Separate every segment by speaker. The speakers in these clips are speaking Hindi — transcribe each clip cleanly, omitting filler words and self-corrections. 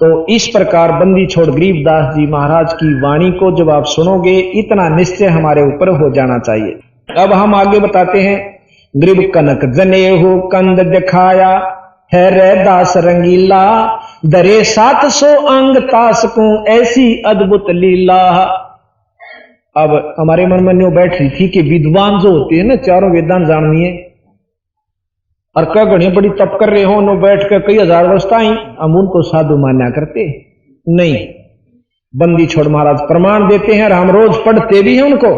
Speaker 1: तो इस प्रकार बंदी छोड़ गरीबदास जी महाराज की वाणी को जब आप सुनोगे इतना निश्चय हमारे ऊपर हो जाना चाहिए। अब हम आगे बताते हैं। गरीब कनक जनेहु कंद दिखाया है रे दास रंगीला, दरे 700 अंग तासकों ऐसी अद्भुत लीला। अब हमारे मन में न्यू बैठ रही थी कि विद्वान जो होते हैं ना, चारों वेदांत जाननी है और क्या घड़ी बड़ी तप कर रहे हो, नो बैठ कर कई हजार वर्ष आई, हम उनको साधु मान्या करते नहीं। बंदी छोड़ महाराज प्रमाण देते हैं और हम रोज पढ़ते भी हैं उनको,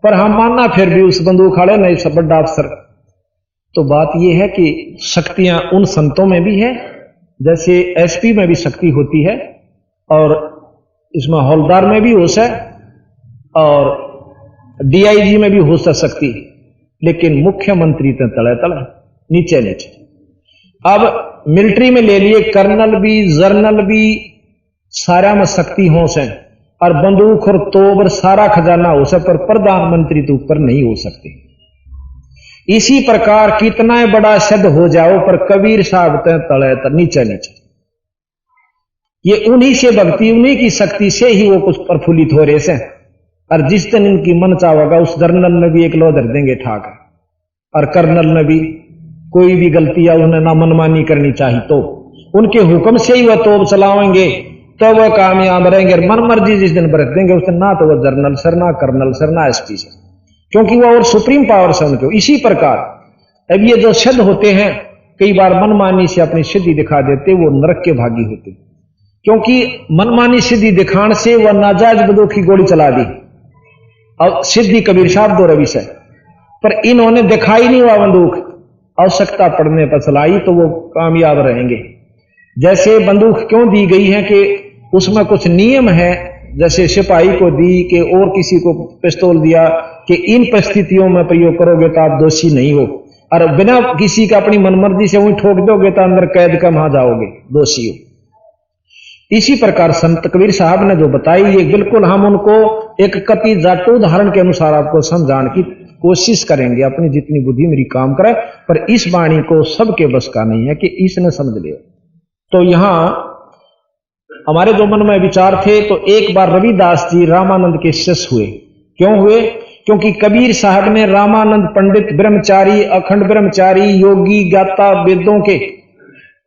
Speaker 1: पर हम मानना फिर भी उस बंदूक खाड़े नहीं सब बड़ा अफसर। तो बात यह है कि शक्तियां उन संतों में भी है, जैसे एसपी में भी शक्ति होती है और इसमें हौलदार में भी होश है और डीआईजी में भी होश है शक्ति, लेकिन मुख्यमंत्री तो तले तले नीचे नीचे। अब मिलिट्री में ले लिए कर्नल भी जर्नल भी सारा में शक्ति होश है और बंदूक और तोप और सारा खजाना हो सकता, पर प्रधानमंत्री तो ऊपर नहीं हो सकते। इसी प्रकार कितना बड़ा सिद्ध हो जाओ पर कबीर साहब तले नीचे नीचे। ये उन्हीं से भक्ति उन्हीं की शक्ति से ही वो कुछ प्रफुल्लित हो रहे से, और जिस दिन इनकी मन चाहेगा उस जर्नल में भी एक लो धर देंगे ठाक, और कर्नल में भी कोई भी गलती या उन्हें ना मनमानी करनी चाहिए तो उनके हुक्म से ही वह तोप चलाएंगे तो वह कामयाब रहेंगे। मन मर्जी जिस दिन बरत देंगे उस दिन ना तो वह जर्नल सर ना कर्नल सर ना एसपी सर, क्योंकि वह और सुप्रीम पावर से उनके। इसी प्रकार अब ये जो सिद्ध होते हैं कई बार मनमानी से अपनी सिद्धि दिखा देते, वो नरक के भागी होते, क्योंकि मनमानी सिद्धि दिखाने से वह नाजायज बंदूक की गोली चला दी और सिद्धि कबीर साहब दो रवि से, पर इन्होंने दिखाई नहीं हुआ बंदूक, आवश्यकता पड़ने पर चलाई तो वो कामयाब रहेंगे। जैसे बंदूक क्यों दी गई है कि उसमें कुछ नियम है, जैसे सिपाही को दी कि और किसी को पिस्तौल दिया कि इन परिस्थितियों में प्रयोग करोगे तो आप दोषी नहीं हो, और बिना किसी का अपनी मनमर्जी से वहीं ठोक दोगे तो अंदर कैद का वहां जाओगे, दोषी हो। इसी प्रकार संत कबीर साहब ने जो बताई ये बिल्कुल हम उनको एक कति जाटू उदाहरण के अनुसार आपको समझाने की कोशिश करेंगे, अपनी जितनी बुद्धि मेरी काम करे, पर इस वाणी को सबके बस का नहीं है कि इसने समझ लिया। तो यहां हमारे जो मन में विचार थे, तो एक बार रविदास जी रामानंद के शिष्य हुए। क्यों हुए? क्योंकि कबीर साहब ने रामानंद पंडित ब्रह्मचारी अखंड ब्रह्मचारी योगी ज्ञाता वेदों के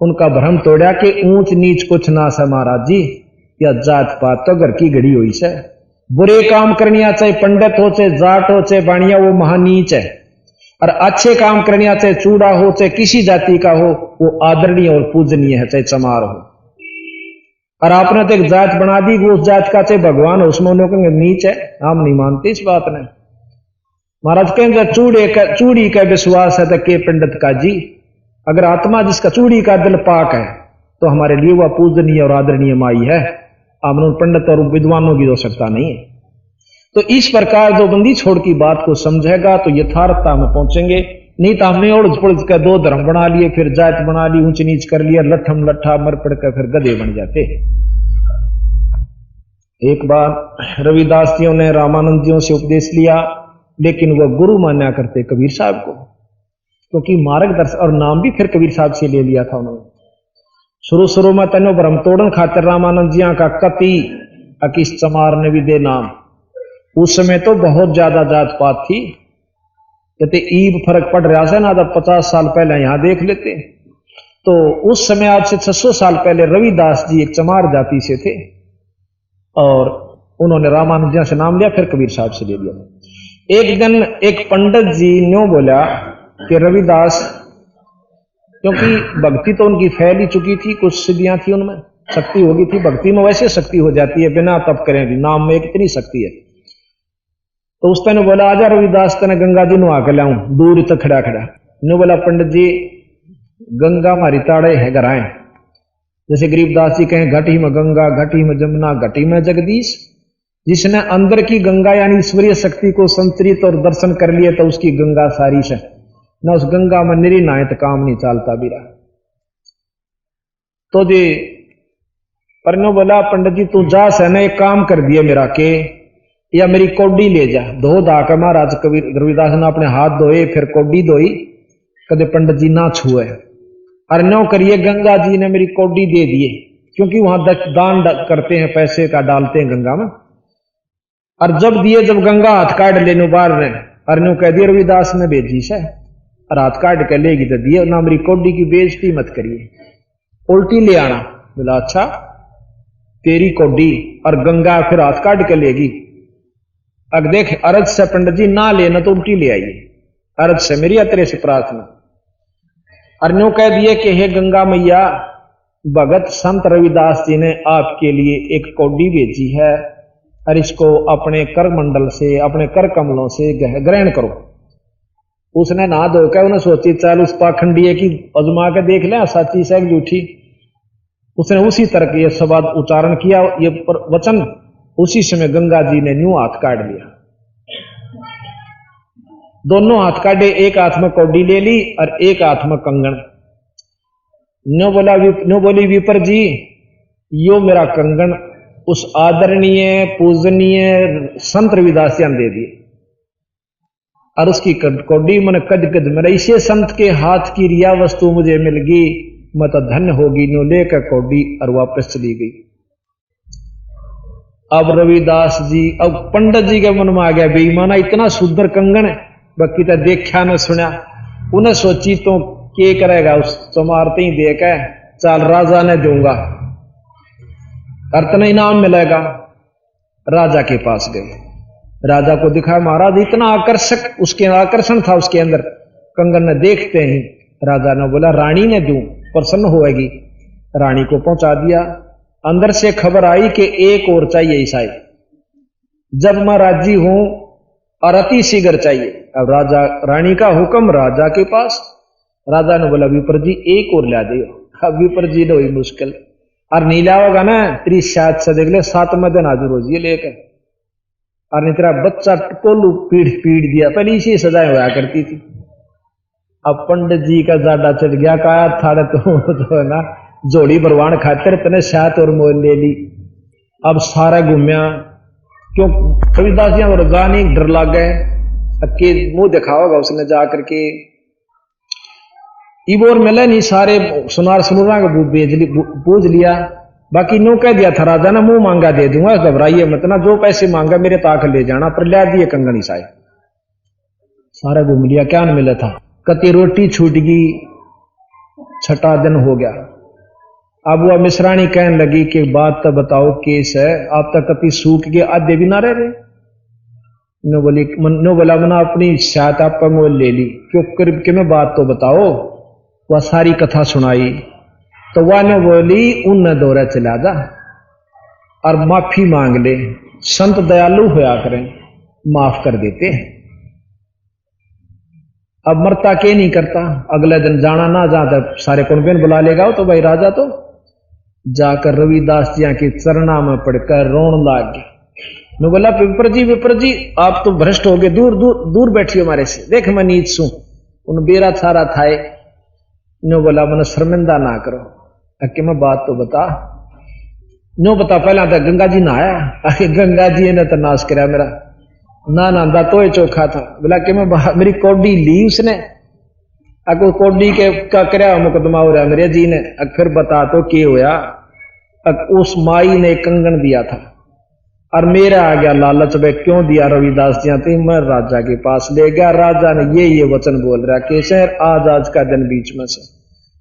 Speaker 1: उनका भ्रम तोड़ा कि ऊंच नीच कुछ ना सा महाराज जी, या जात पात तो घर की घड़ी हुई से, बुरे काम करनिया चाहे पंडित हो चाहे जाट हो चाहे बाणिया वो महानीच है, और अच्छे काम करनिया चाहे चूड़ा हो चाहे किसी जाति का हो वो आदरणीय और पूजनीय है, चाहे चमार हो। और आपने तो एक जात बना दी वो उस जात का चाहे भगवान हो उसमें उन्होंने कहेंगे नीच है, हम नहीं मानते इस बात ने। महाराज कहेंगे चूड़ी का विश्वास है तो के पंडित का जी, अगर आत्मा जिसका चूड़ी का दिल पाक है तो हमारे लिए वह पूजनीय और आदरणीय माई है, हमने पंडित और विद्वानों की आवश्यकता नहीं है। तो इस प्रकार जो बंदी छोड़ की बात को समझेगा तो यथार्थता में पहुंचेंगे, नहीं तो हमने उड़ज पुड़ज का दो धर्म बना लिए, फिर जात बना ली, ऊंच नीच कर लिया, लट्ठम लट्ठा मर पड़ कर फिर गधे बन जाते। एक बार रविदास जियों ने रामानंद जियों से उपदेश लिया, लेकिन वह गुरु मान्या करते कबीर साहब को, क्योंकि मार्गदर्शन और नाम भी फिर कबीर साहब से ले लिया था उन्होंने। शुरू में तनो भ्रम तोड़न खातिर रामानंद जिया का कति अकिस चमार ने भी दे नाम। उस समय तो बहुत ज्यादा जात पात थी, कहते ईब फर्क पड़ रहा था ना, जब 50 साल पहले यहां देख लेते तो उस समय आज से 600 साल पहले रविदास जी एक चमार जाति से थे और उन्होंने रामानंद जिया से नाम लिया, फिर कबीर साहब से ले लिया। एक दिन एक पंडित जी ने बोला कि रविदास, क्योंकि भक्ति तो उनकी फैल ही चुकी थी, कुछ सिद्धियां थी उनमें, शक्ति हो गई थी, भक्ति में वैसे शक्ति हो जाती है बिना तप करें भी, नाम में कितनी शक्ति है। तो उस ने बोला आजा रविदास तने गंगा जी नुआ के लाऊं, दूर तक खड़ा खड़ा ने बोला पंडित जी गंगा मारी ताड़े है गराए, जैसे गरीबदास जी कहें घटी में गंगा घटी में जमुना घटी में जगदीश। जिसने अंदर की गंगा यानी ईश्वरीय शक्ति को संतरित और दर्शन कर लिया तो उसकी गंगा सारी से ना, उस गंगा में निरी नायत काम नहीं चालता भी रहा। तो जी परनो बोला पंडित जी तू जा से एक काम कर दिया मेरा के, या मेरी कौडी ले जा, धो धा के महाराज कबीर रविदास ने अपने हाथ धोए, फिर कौडी धोई, कदे पंडित जी ना छुए, और नो करिए गंगा जी ने मेरी कौडी दे दिए, क्योंकि वहां दान करते हैं, पैसे का डालते हैं गंगा में। और जब दिए, जब गंगा हाथ काट लेने बार ने अरन्यू कह दिया रविदास ने भेजी से, और हाथ काट के लेगी तो दिए ना, मेरी कौडी की बेइज्जती मत करिए, उल्टी ले आना। बोला अच्छा, तेरी कौडी और गंगा फिर हाथ काट के लेगी। अब देख, अरज से पंडित जी ना लेना तो उल्टी ले आइए, अरज से मेरी अतरे से प्रार्थना। अरन्यू कह दिए कि हे गंगा मैया, भगत संत रविदास जी ने आपके लिए एक कौडी भेजी है, और इसको अपने कर मंडल से, अपने कर कमलों से ग्रहण करो। उसने ना धो के उन्हें सोची चल उस पाखंडी की अजमा के देख ले सच्ची से झूठी। उसने उसी तरह के ये शब्द उच्चारण किया, ये वचन। उसी समय गंगा जी ने न्यू हाथ काट लिया, दोनों हाथ काटे, एक हाथ में कौडी ले ली और एक हाथ में कंगन। न्यू बोली विपर जी, यो मेरा कंगन उस आदरणीय पूजनीय संत रविदास जी ने दे दिए, और उसकी कौडी मन कद कद मेरा इसे संत के हाथ की रिया वस्तु मुझे मिल गई, मैं तो धन्य होगी। नो लेकर कौडी और वापस चली गई। अब रविदास जी, अब पंडित जी के मन में आ गया बेईमाना, इतना सुंदर कंगन है, बाकी तो देखा न सुना। उन्हें सोची तो क्या करेगा, उस चमारते ही देकर चाल राजा ने दूंगा, अर्तना इनाम मिलेगा। राजा के पास गए, राजा को दिखा, महाराज इतना आकर्षक, उसके आकर्षण था उसके अंदर। कंगन ने देखते ही राजा ने बोला रानी ने दूं, प्रसन्न होएगी। रानी को पहुंचा दिया। अंदर से खबर आई कि एक और चाहिए ईसाई, जब मैं राजी हूं और अति शीघ्र चाहिए। अब राजा, रानी का हुक्म राजा के पास। राजा ने बोला विपर जी एक और ला दियो। अब विपर जी ने हुई मुश्किल, और नीला होगा ना तेरी शायद से देख ले 7वें दिन हाजिर हो जी लेकर, और नहीं तेरा बच्चा कोलू पीड़ दिया। पहले इसी सजाएं हुआ करती थी। अब पंडित जी का जाडा चढ़ गया, कहा थाड़े तो है ना जोड़ी भरवान खातिर तने शायद और मोल ले ली। अब सारा घूमया, क्यों रविदास जी और गानी डर लग गए, अक्के मुंह दिखा होगा उसने जा करके। इबोर मिले नहीं, सारे सुनार सुनूरा को पूज लिया। बाकी नो कह दिया था राजा ना, मुंह मांगा दे दूंगा, घबराइए मत ना, जो पैसे मांगा मेरे ताक ले जाना, पर ला दिए कंगन ईसाई। सारा घूम लिया, क्या न मिला था, कति रोटी छूट गई। 6ठा दिन हो गया। अब वह मिश्रानी कहने लगी कि बात तो बताओ केस है, आप तक कति सूख गए, आधे भी ना रह रहे। नो बोला मना अपनी शायद आप पर मोल ले ली, क्यों करीब के में बात तो बताओ। वह सारी कथा सुनाई तो वह ने बोली उन दौरा चला जा और माफी मांग ले, संत दयालु होया करें, माफ कर देते हैं। अब मरता के नहीं करता, अगले दिन जाना ना जाता सारे कुंबेन बुला लेगा तो भाई राजा तो जाकर रविदास जी के चरणा में पड़कर रोन लाग गया। मैं बोला विपर जी आप तो भ्रष्ट हो गए, दूर दूर दूर बैठिए हमारे से, देख मैं नीच सू। उन बेरा थारा थाए। नो बोला मन शर्मिंदा ना करो, अके मैं बात तो बता। नो बता, पहला तो गंगा जी नहाया, आके गंगा जी ने तो नाश कराया मेरा, ना नहांदा तो चोखा था। बोला कि मैं मेरी कौडी ली उसने, अको कौडी के का कराया मुकदमा हो रहा मेरे जी ने। फिर बता तो क्या होया, उस माई ने कंगन दिया था और मेरा आ गया लालच में, क्यों दिया रविदास जी आते, मैं राजा के पास ले गया। राजा ने ये वचन बोल रहा कि शहर आज का दिन बीच में से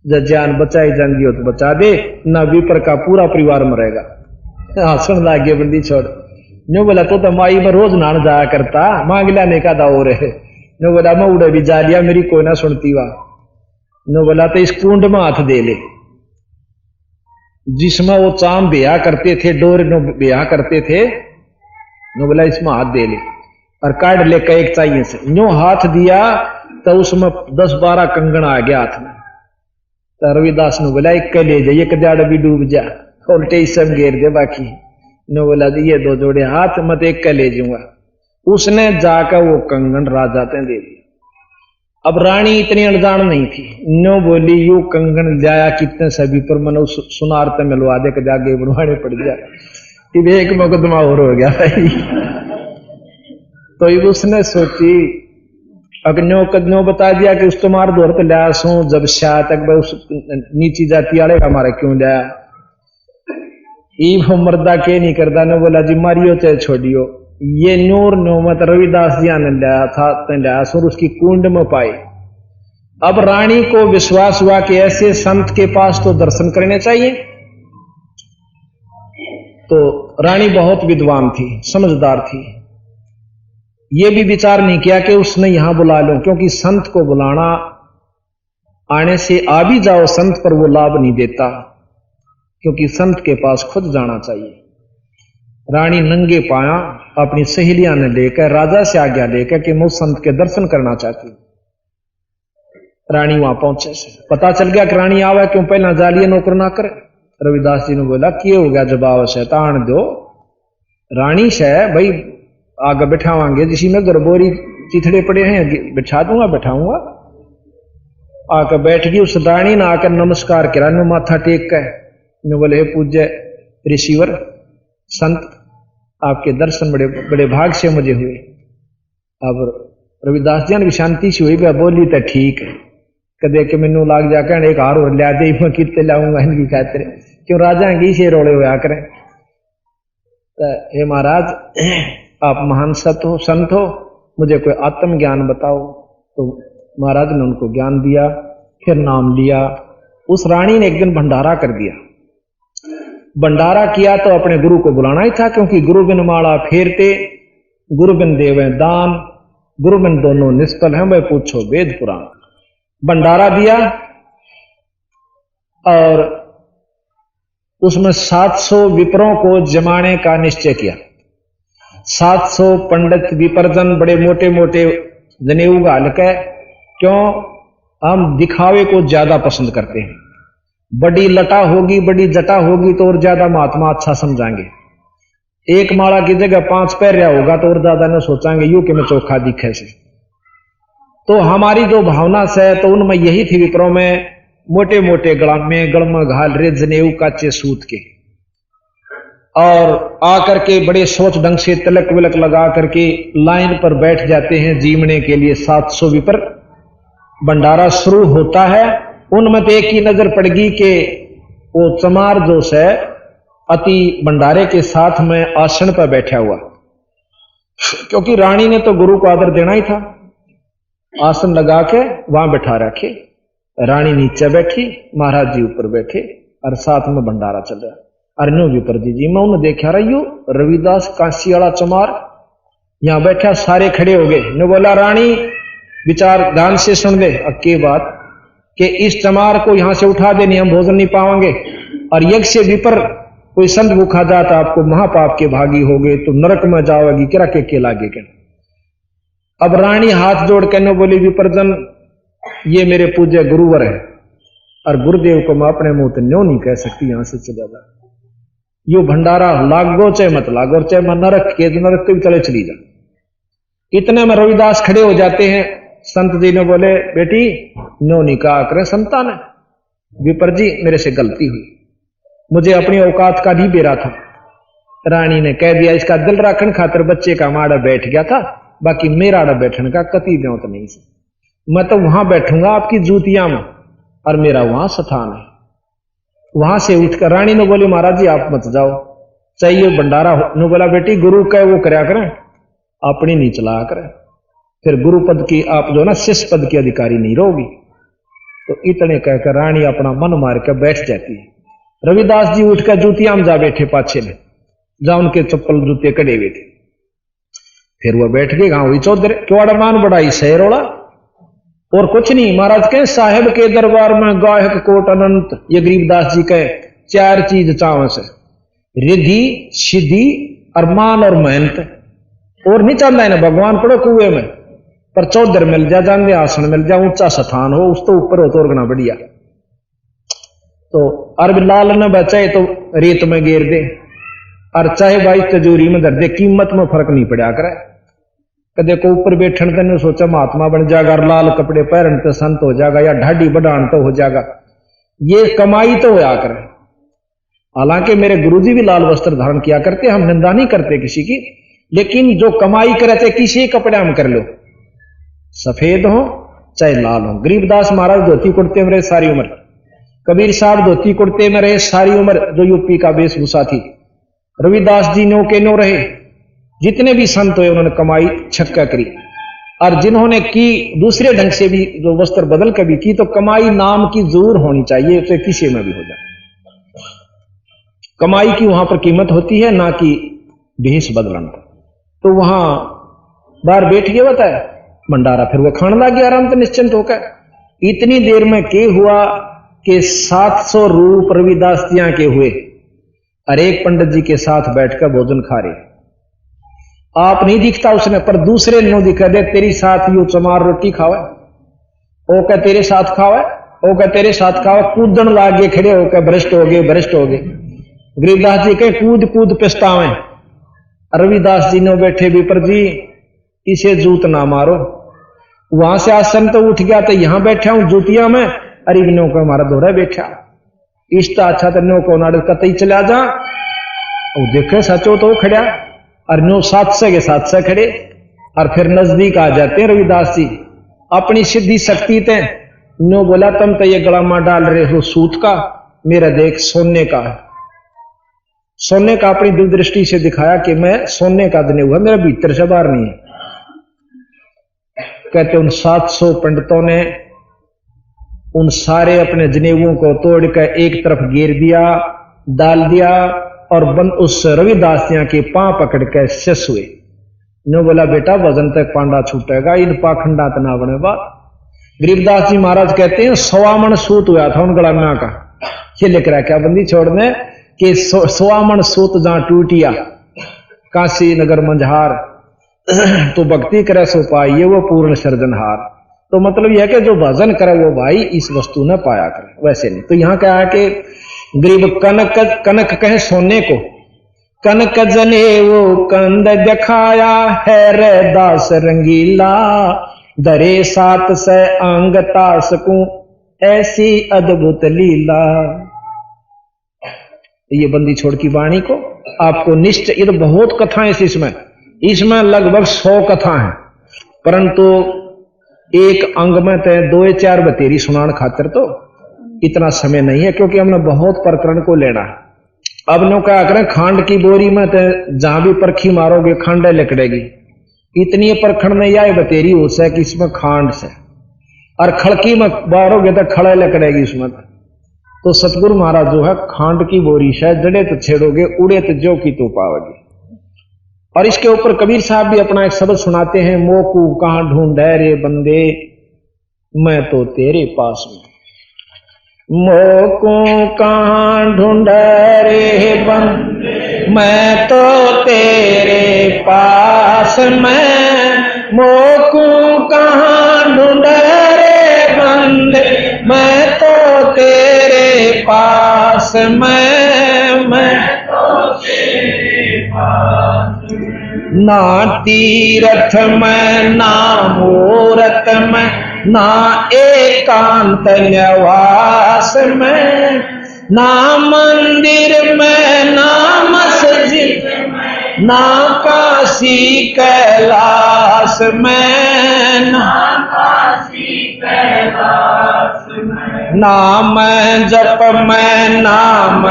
Speaker 1: जब जान बचाई जाएंगी हो तो बचा दे, ना विपर का पूरा परिवार मरेगा। हाँ सुन लागे बंदी छोड़। नो बोला तो माई में रोज नहान जाया करता, मांग लाने का दाव रहे। नो बोला मैं उड़े भी जा लिया, मेरी कोई ना सुनती वा। नो बोला तो इस कुंड में हाथ दे ले जिसमें वो चाम ब्याह करते थे, डोर नो ब्याह करते थे। नो बोला इसमें हाथ दे ले और काट ले एक चाहिए से। नो हाथ दिया तो उसमें 10-12 कंगन आ गया हाथ में। तो रविदास ने बोला एक ले जाइए, कदाड़ भी डूब जा और टेसम घेर दे बाकी। नो बोला ये 2 जोड़े हाथ मत एक ले जाऊंगा। उसने जाकर वो कंगन राजा ते दे दिया। अब रानी इतनी अनजान नहीं थी। नो बोली यू कंगन लाया कितने सभी पर मनो सुनारते मिलवा दे के जाके बनवाने पड़ गया। इब एक मुकदमा और हो गया भाई। तो इब उसने सोची, अग्नो बता दिया कि उस तुम्हारे दौर पे लाया सू, जब शाह तक उस नीची जाति वाले हमारा क्यों लाया। ई वो मर्दा के नहीं करता ने बोला जी मारियो चाहे छोड़ियो। ये नूर नोमत रविदास जी ने लाया था, लाया और उसकी कुंड में पाई। अब रानी को विश्वास हुआ कि ऐसे संत के पास तो दर्शन करने चाहिए। तो रानी बहुत विद्वान थी, समझदार थी। ये भी विचार नहीं किया कि उसने यहां बुला लो, क्योंकि संत को बुलाना, आने से आ भी जाओ संत पर वो लाभ नहीं देता, क्योंकि संत के पास खुद जाना चाहिए। रानी नंगे पाया अपनी सहेलियां ने लेकर राजा से आज्ञा लेकर कि मैं उस संत के दर्शन करना चाहती हूं। रानी वहां पहुंचे, पता चल गया कि रानी आवा, क्यों पहला जालिए नौकर ना करे। रविदास जी ने बोला कि हो गया जवाब शैतान दो, रानी से भाई आगे बैठावांगे, जिसी में गरबोरी चिथड़े पड़े हैं बिठा दूंगा, बैठाऊंगा। आकर बैठ गई। उस रानी ने आकर नमस्कार किया, ने माथा टेक कर ने बोले हे पूज्य ऋषिवर संत, आपके दर्शन बड़े बड़े भाग से मुझे हुए। अब रविदास जी ने भी शांति से हुई, बोली तो ठीक है, कदे के मैनू लाग जाकर एक हार और लिया दे, मैं कितने लाऊंगा इनकी खातिर, क्यों राजा की से रोड़े हुआ करें। हे महाराज आप महान संत हो, मुझे कोई आत्मज्ञान बताओ। तो महाराज ने उनको ज्ञान दिया, फिर नाम लिया। उस रानी ने एक दिन भंडारा कर दिया। भंडारा किया तो अपने गुरु को बुलाना ही था, क्योंकि गुरु बिन माला फेरते, गुरु बिन देवे दान, गुरु बिन दोनों निष्फल हैं, वह पूछो वेद पुराण। भंडारा दिया और उसमें 700 विप्रों को जमाने का निश्चय किया। 700 पंडित विपर्जन, बड़े मोटे मोटे जनेऊ गाल के, क्यों हम दिखावे को ज्यादा पसंद करते हैं। बड़ी लटा होगी, बड़ी जटा होगी तो और ज्यादा महात्मा अच्छा समझाएंगे। एक माला की जगह 5 पैरिया होगा तो और ज्यादा न सोचांगे यू कि मैं चोखा दिखे से। तो हमारी जो भावना से, तो उनमें यही थी विप्रों में, मोटे मोटे गलमा घाल रे जनेऊ काचे सूत के, और आकर के बड़े सोच ढंग से तिलक विलक लगा करके लाइन पर बैठ जाते हैं जीवने के लिए 700 विपर। भंडारा शुरू होता है, उनमें तो एक ही नजर पड़ गई कि वो चमार जो से अति भंडारे के साथ में आसन पर बैठा हुआ, क्योंकि रानी ने तो गुरु को आदर देना ही था। आसन लगा के वहां बैठा रखे, रानी नीचे बैठी, महाराज जी ऊपर बैठे और साथ में भंडारा चल रहा। अरण्यो विपर जी मैं उन्हें देखा रही हूं, रविदास काशी वाला चमार यहां बैठा, सारे खड़े हो गए। ने बोला रानी विचार ध्यान से सुन ले, अक्की बात कि इस चमार को यहां से उठा देनी, हम भोजन नहीं पाएंगे, और यज्ञ से विपर कोई संत भूखा जाता आपको महापाप के भागी हो गए तो नरक में जाओगी, किरा के लागे के। अब रानी हाथ जोड़ के न बोली विपरजन ये मेरे पूज्य गुरुवर है, और गुरुदेव को मैं अपने मुंह तो न्यों नहीं कह सकती, यहां से चला जा। यो भंडारा लागो चाहे मत लागो, चाहे मैं नरक के नरक के भी चले चली जा। इतने में रविदास खड़े हो जाते हैं। संत जी ने बोले बेटी न्यों नहीं कहा करें संतान है, विपर जी मेरे से गलती हुई, मुझे अपनी औकात का नहीं बेरा था। रानी ने कह दिया इसका दिल रखन खातिर बच्चे का माड़ा बैठ गया था, बाकी मेरा बैठने का कति ब्योत नहीं से। मैं तो वहां बैठूंगा आपकी जूतियां में, और मेरा वहां स्थान है। वहां से उठकर रानी ने बोली महाराज जी आप मत जाओ, चाहिए भंडारा ने बोला बेटी गुरु कहे वो करया करें, अपनी नहीं चला करें, फिर गुरु पद की आप जो ना शिष्य पद की अधिकारी नहीं रहोगी। तो इतने कहकर रानी अपना मन मार कर बैठ जाती है। रविदास जी उठकर जूतियां में जा बैठे पाछे में, जहां उनके चप्पल जूते कड़े हुए थे। फिर वह बैठ गए, गांव हुई चौधरी क्यों मान बढ़ाई शहरोड़ा, और कुछ नहीं। महाराज कहे साहेब के दरबार में गायक कोट अनंत, ये गरीबदास जी कहे 4 चीज चाव से, रिधि सिद्धि और मान और मेहनत, और नहीं चाहता है ना भगवान पड़ो कुएं में, पर चौधर मिल जा, जाने आसन मिल जा, ऊंचा स्थान हो, उस तो ऊपर हो तो और बढ़िया। तो अरब लाल न बचाए तो रेत में घेर दे, और चाहे भाई तजूरी में धर दे, कीमत में फर्क नहीं पड़ा करे। कदे को ऊपर बैठन तेने सोचा महात्मा बन जाएगा, लाल कपड़े पहन तो संत हो जाएगा, या ढाडी बढ़ान तो हो जाएगा, ये कमाई तो होया करे। हालांकि मेरे गुरुजी भी लाल वस्त्र धारण किया करते, हम निंदा नहीं करते किसी की, लेकिन जो कमाई करते किसी कपड़े में कर लो, सफेद हो चाहे लाल हो। गरीबदास महाराज धोती कुर्ते में रहे सारी उम्र, कबीर साहब धोती कुर्ते में रहे सारी उम्र, जो यूपी का वेशभूषा थी। रविदास जी नो के नो रहे। जितने भी संत हुए उन्होंने कमाई छक्का करी, और जिन्होंने की दूसरे ढंग से भी जो वस्त्र बदल कर भी की, तो कमाई नाम की जरूर होनी चाहिए, उसे किसी में भी हो जाए। कमाई की वहां पर कीमत होती है, ना कि भेष बदलना। तो वहां बाहर बैठ गया बताया भंडारा, फिर वो खाने लग गया आराम से निश्चिंत होकर। इतनी देर में के हुआ कि 700 रूप रविदास जियां के हुए, और एक पंडित जी के साथ बैठकर भोजन खा रहे। आप नहीं दिखता उसने, पर दूसरे नो दिखा दे, तेरी साथ यू चमार रोटी खावे, ओ क्या तेरे साथ खावे, ओ क्या तेरे साथ खावे। कूदन लागे खड़े होकर, भ्रष्ट हो गए, भ्रष्ट हो गए। गरीबदास जी के कूद कूद पछतावे। रविदास जी ने बैठे विपर जी इसे जूत ना मारो। वहां से आसन तो उठ गया, तो यहां बैठा हूं जूतिया में, अरे नो को हमारा दोहरा बैठा इष्टा अच्छा, तो नो को नाड़ कतई चला जा। और देखे सचो तो खड़ा, और नो 700 के 700 खड़े, और फिर नजदीक आ जाते हैं रविदास जी अपनी सिद्धि शक्ति ते। नो बोला तुम तो ये गलामा डाल रहे हो सूत का, मेरा देख सोने का है। सोने का अपनी दूरदृष्टि से दिखाया कि मैं सोने का दने हुआ, मेरा भीतर से बाहर नहीं है। कहते उन 700 पंडितों ने उन सारे अपने जनेऊओं को तोड़कर एक तरफ घेर दिया, डाल दिया, और उस रविदास जी के पांव पकड़ कर शस हुए। नो बोला बेटा वजन तक पांडा छूटेगा, इन पाखंडा तना बने बात। गरीबदास जी महाराज कहते हैं 100 मन सूत हुआ था उन गलाना का। ये लिख रहा क्या बंदी छोड़ने कि 100 मन सूत जहां टूटिया काशी नगर मंझहार, तो भक्ति करे सो पाइए वो पूर्ण सर्जनहार। तो मतलब यह कि जो भजन करे वो भाई इस वस्तु ने पाया करे, वैसे नहीं। तो यहां क्या है कि गरीब कनक कनक कहे सोने को, कनक जने वो कंद दिखाया है रे दास रंगीला, दरे 7 से अंग तास को ऐसी अद्भुत लीला। ये बंदी छोड़ की वाणी को आपको निश्चय, ये तो बहुत कथाएं इसमें लगभग 100 कथा है, परंतु एक अंग में तय 2-4 बतेरी सुनान खातर तो इतना समय नहीं है, क्योंकि हमने बहुत प्रकरण को लेना है। अब नो क्या करें, खांड की बोरी में तो जहां भी परखी मारोगे खांड लकड़ेगी। इतनी परखण नहीं आए बतेरी हो से कि इसमें खांड से, और खड़की में मारोगे तो खड़े लकड़ेगी उसमें। तो सतगुरु महाराज जो है खांड की बोरी से जड़े तो छेड़ोगे, उड़े तो जो की तो पाओगे। और इसके ऊपर कबीर साहब भी अपना एक शब्द सुनाते हैं, मोकू कहां ढूंढे रे बंदे मैं तो तेरे पास में। मोकू कहां ढूंढे रे बंदे मैं तो तेरे पास में, मोकू कहां ढूंढे रे बंदे मैं तो तेरे पास में, मैं तो तेरे पास ना तीरथ में ना मूरत में ना एकांत निवास में, ना मंदिर में ना मस्जिद में ना काशी कैलाश में, ना काशी कैलाश में, नाम जप में नाम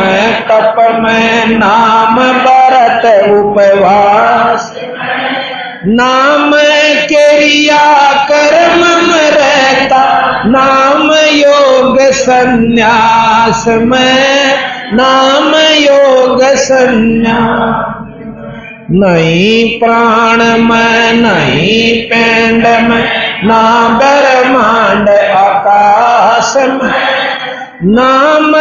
Speaker 1: तप में नाम व्रत उपवास, नाम क्रिया कर्म में रहता नाम योग संन्यास में, नाम योग संन्यास। नहीं प्राण में नहीं पिंड में ना ब्रह्मांड आकाश में, नाम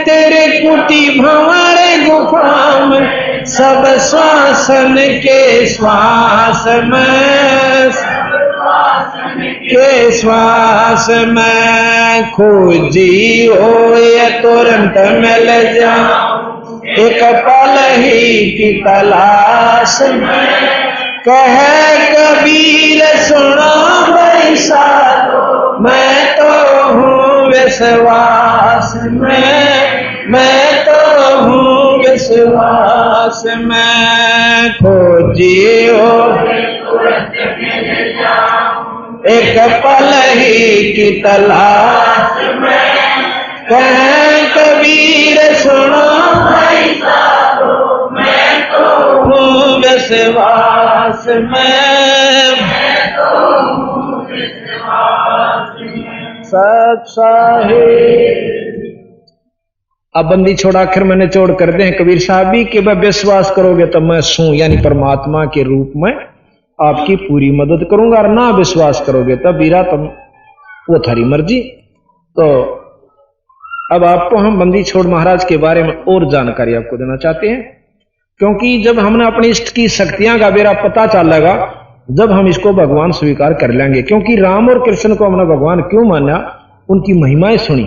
Speaker 1: तेरे कुटी भंवर गुफा में सब श्वासन के श्वास में, के श्वास में खोजी हो ये तुरंत मिल जाऊं एक पल ही की तलाश में। कहे कबीर सुना बैसा मैं तो हूँ विश्वास में, मैं तो हूँ विश्वास में। खोजियो एक पल ही की तलाश में, कह कबीर सुनो विश्वास में सत्साही। अब बंदी छोड़ आखिर में निचोड़ कर दे कबीर साहब भी कि वह विश्वास करोगे तो मैं सू यानी परमात्मा के रूप में आपकी पूरी मदद करूंगा, और ना विश्वास करोगे तब बीरा तुम वो थारी मर्जी। तो अब आपको हम बंदी छोड़ महाराज के बारे में और जानकारी आपको देना चाहते हैं, क्योंकि जब हमने अपनी इष्ट की शक्तियां का बेरा पता चलेगा जब हम इसको भगवान स्वीकार कर लेंगे। क्योंकि राम और कृष्ण को हमने भगवान क्यों माना, उनकी महिमाएं सुनी,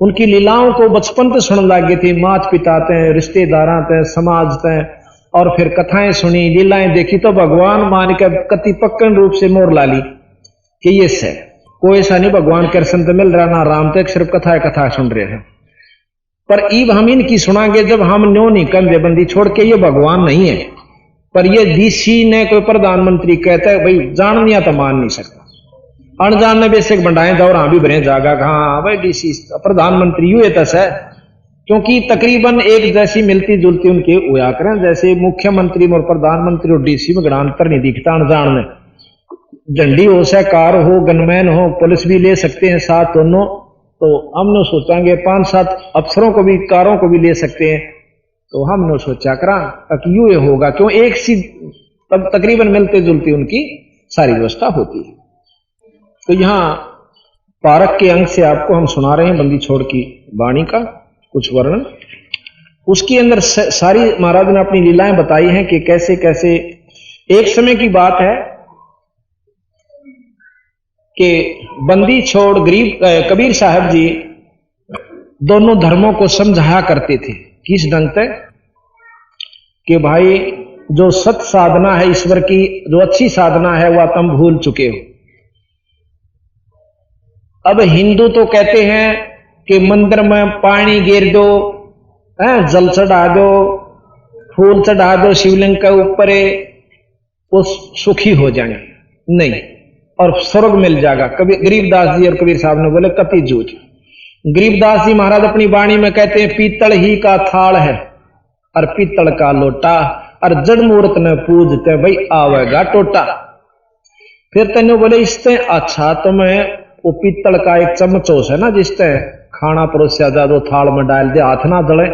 Speaker 1: उनकी लीलाओं को बचपन से सुनने लगे थे, माता पिता ते, रिश्तेदार ते, समाज ते, और फिर कथाएं सुनी, लीलाएं देखी तो भगवान मान के कति पक्कन रूप से मोर ला ली कि ये से कोई ऐसा नहीं भगवान कृष्ण तो मिल रहा ना राम तक, सिर्फ कथा सुन रहे हैं। पर ईब हम इनकी सुनांगे जब हम न्यो नहीं कंधे बंदी छोड़ के ये भगवान नहीं है, पर ये डीसी ने कोई प्रधानमंत्री कहता है भाई जान नहीं तो मान नहीं सकता, अनजान ने बेसिक बंडाए जाओ हाँ भी बने जागा हाँ भाई डीसी प्रधानमंत्री यू तस है। क्योंकि तकरीबन एक जैसी मिलती जुलती उनके होया करें, जैसे मुख्यमंत्री और प्रधानमंत्री और डीसी में गड़ा अंतर नहीं दिखता अनजान में। झंडी हो से कार हो गनमैन हो पुलिस भी ले सकते हैं साथ दोनों, तो हमने सोचांगे 5-7 अफसरों को भी कारों को भी ले सकते हैं, तो हमने सोचा करा कि यूं ये होगा क्यों एक सी तब तकरीबन मिलते जुलती उनकी सारी व्यवस्था होती है। तो यहाँ पारक के अंग से आपको हम सुना रहे हैं बंदी छोड़ की वाणी का कुछ वर्णन। उसके अंदर सारी महाराज ने अपनी लीलाएं बताई हैं कि कैसे कैसे एक समय की बात है कि बंदी छोड़ गरीब कबीर साहब जी दोनों धर्मों को समझाया करते थे। किस ढंग से कि भाई जो सत साधना है ईश्वर की, जो अच्छी साधना है वह तुम भूल चुके हो। अब हिंदू तो कहते हैं कि मंदिर में पानी गिर दो, जल चढ़ा दो, फूल चढ़ा दो शिवलिंग के ऊपर, वो सुखी हो जाएंगे, नहीं और स्वर्ग मिल जाएगा। कभी गरीबदास जी और कबीर साहब ने बोले कति झूठ। गरीबदास जी महाराज अपनी वाणी में कहते हैं पीतल ही का थाल है और पीतल का लोटा, और जड़ मूर्त ने पूजते भाई आवेगा टोटा। फिर तेने बोले इससे अच्छा तो मैं वो पीतल का एक चमचोस है ना जिससे खाना परोसा जा, दो थाल में डाल दे हाथ ना जले,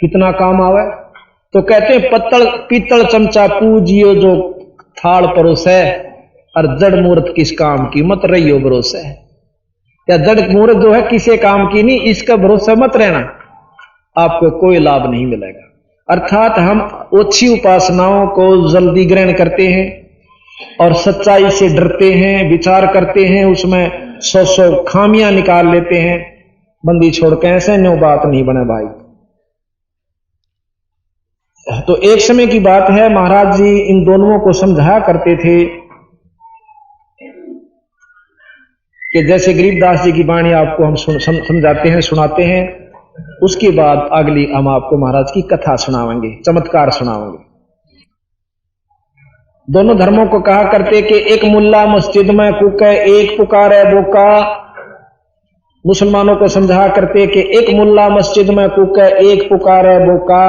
Speaker 1: कितना काम आवे। तो कहते हैं पीतल चमचा पूजियो जो थाल परोसे, और जड़ मूर्त किस काम की मत रहियो भरोसे। या जड़ मूर्त जो है किसी काम की नहीं, इसका भरोसा मत रहना, आपको कोई लाभ नहीं मिलेगा। अर्थात हम ओछी उपासनाओं को जल्दी ग्रहण करते हैं और सच्चाई से डरते हैं, विचार करते हैं, उसमें 100 खामियां निकाल लेते हैं। बंदी छोड़ के ऐसे न्यो बात नहीं बने भाई। तो एक समय की बात है महाराज जी इन दोनों को समझाया करते थे कि जैसे गरीबदास जी की वाणी आपको हम समझाते हैं, सुनाते हैं, उसके बाद अगली हम आपको महाराज की कथा सुनाएंगे, चमत्कार सुनाएंगे। दोनों धर्मों को कहा करते कि एक मुल्ला मस्जिद में कूके एक पुकारे बोका। मुसलमानों को समझा करते कि एक मुल्ला मस्जिद में कूके एक पुकारे बोका,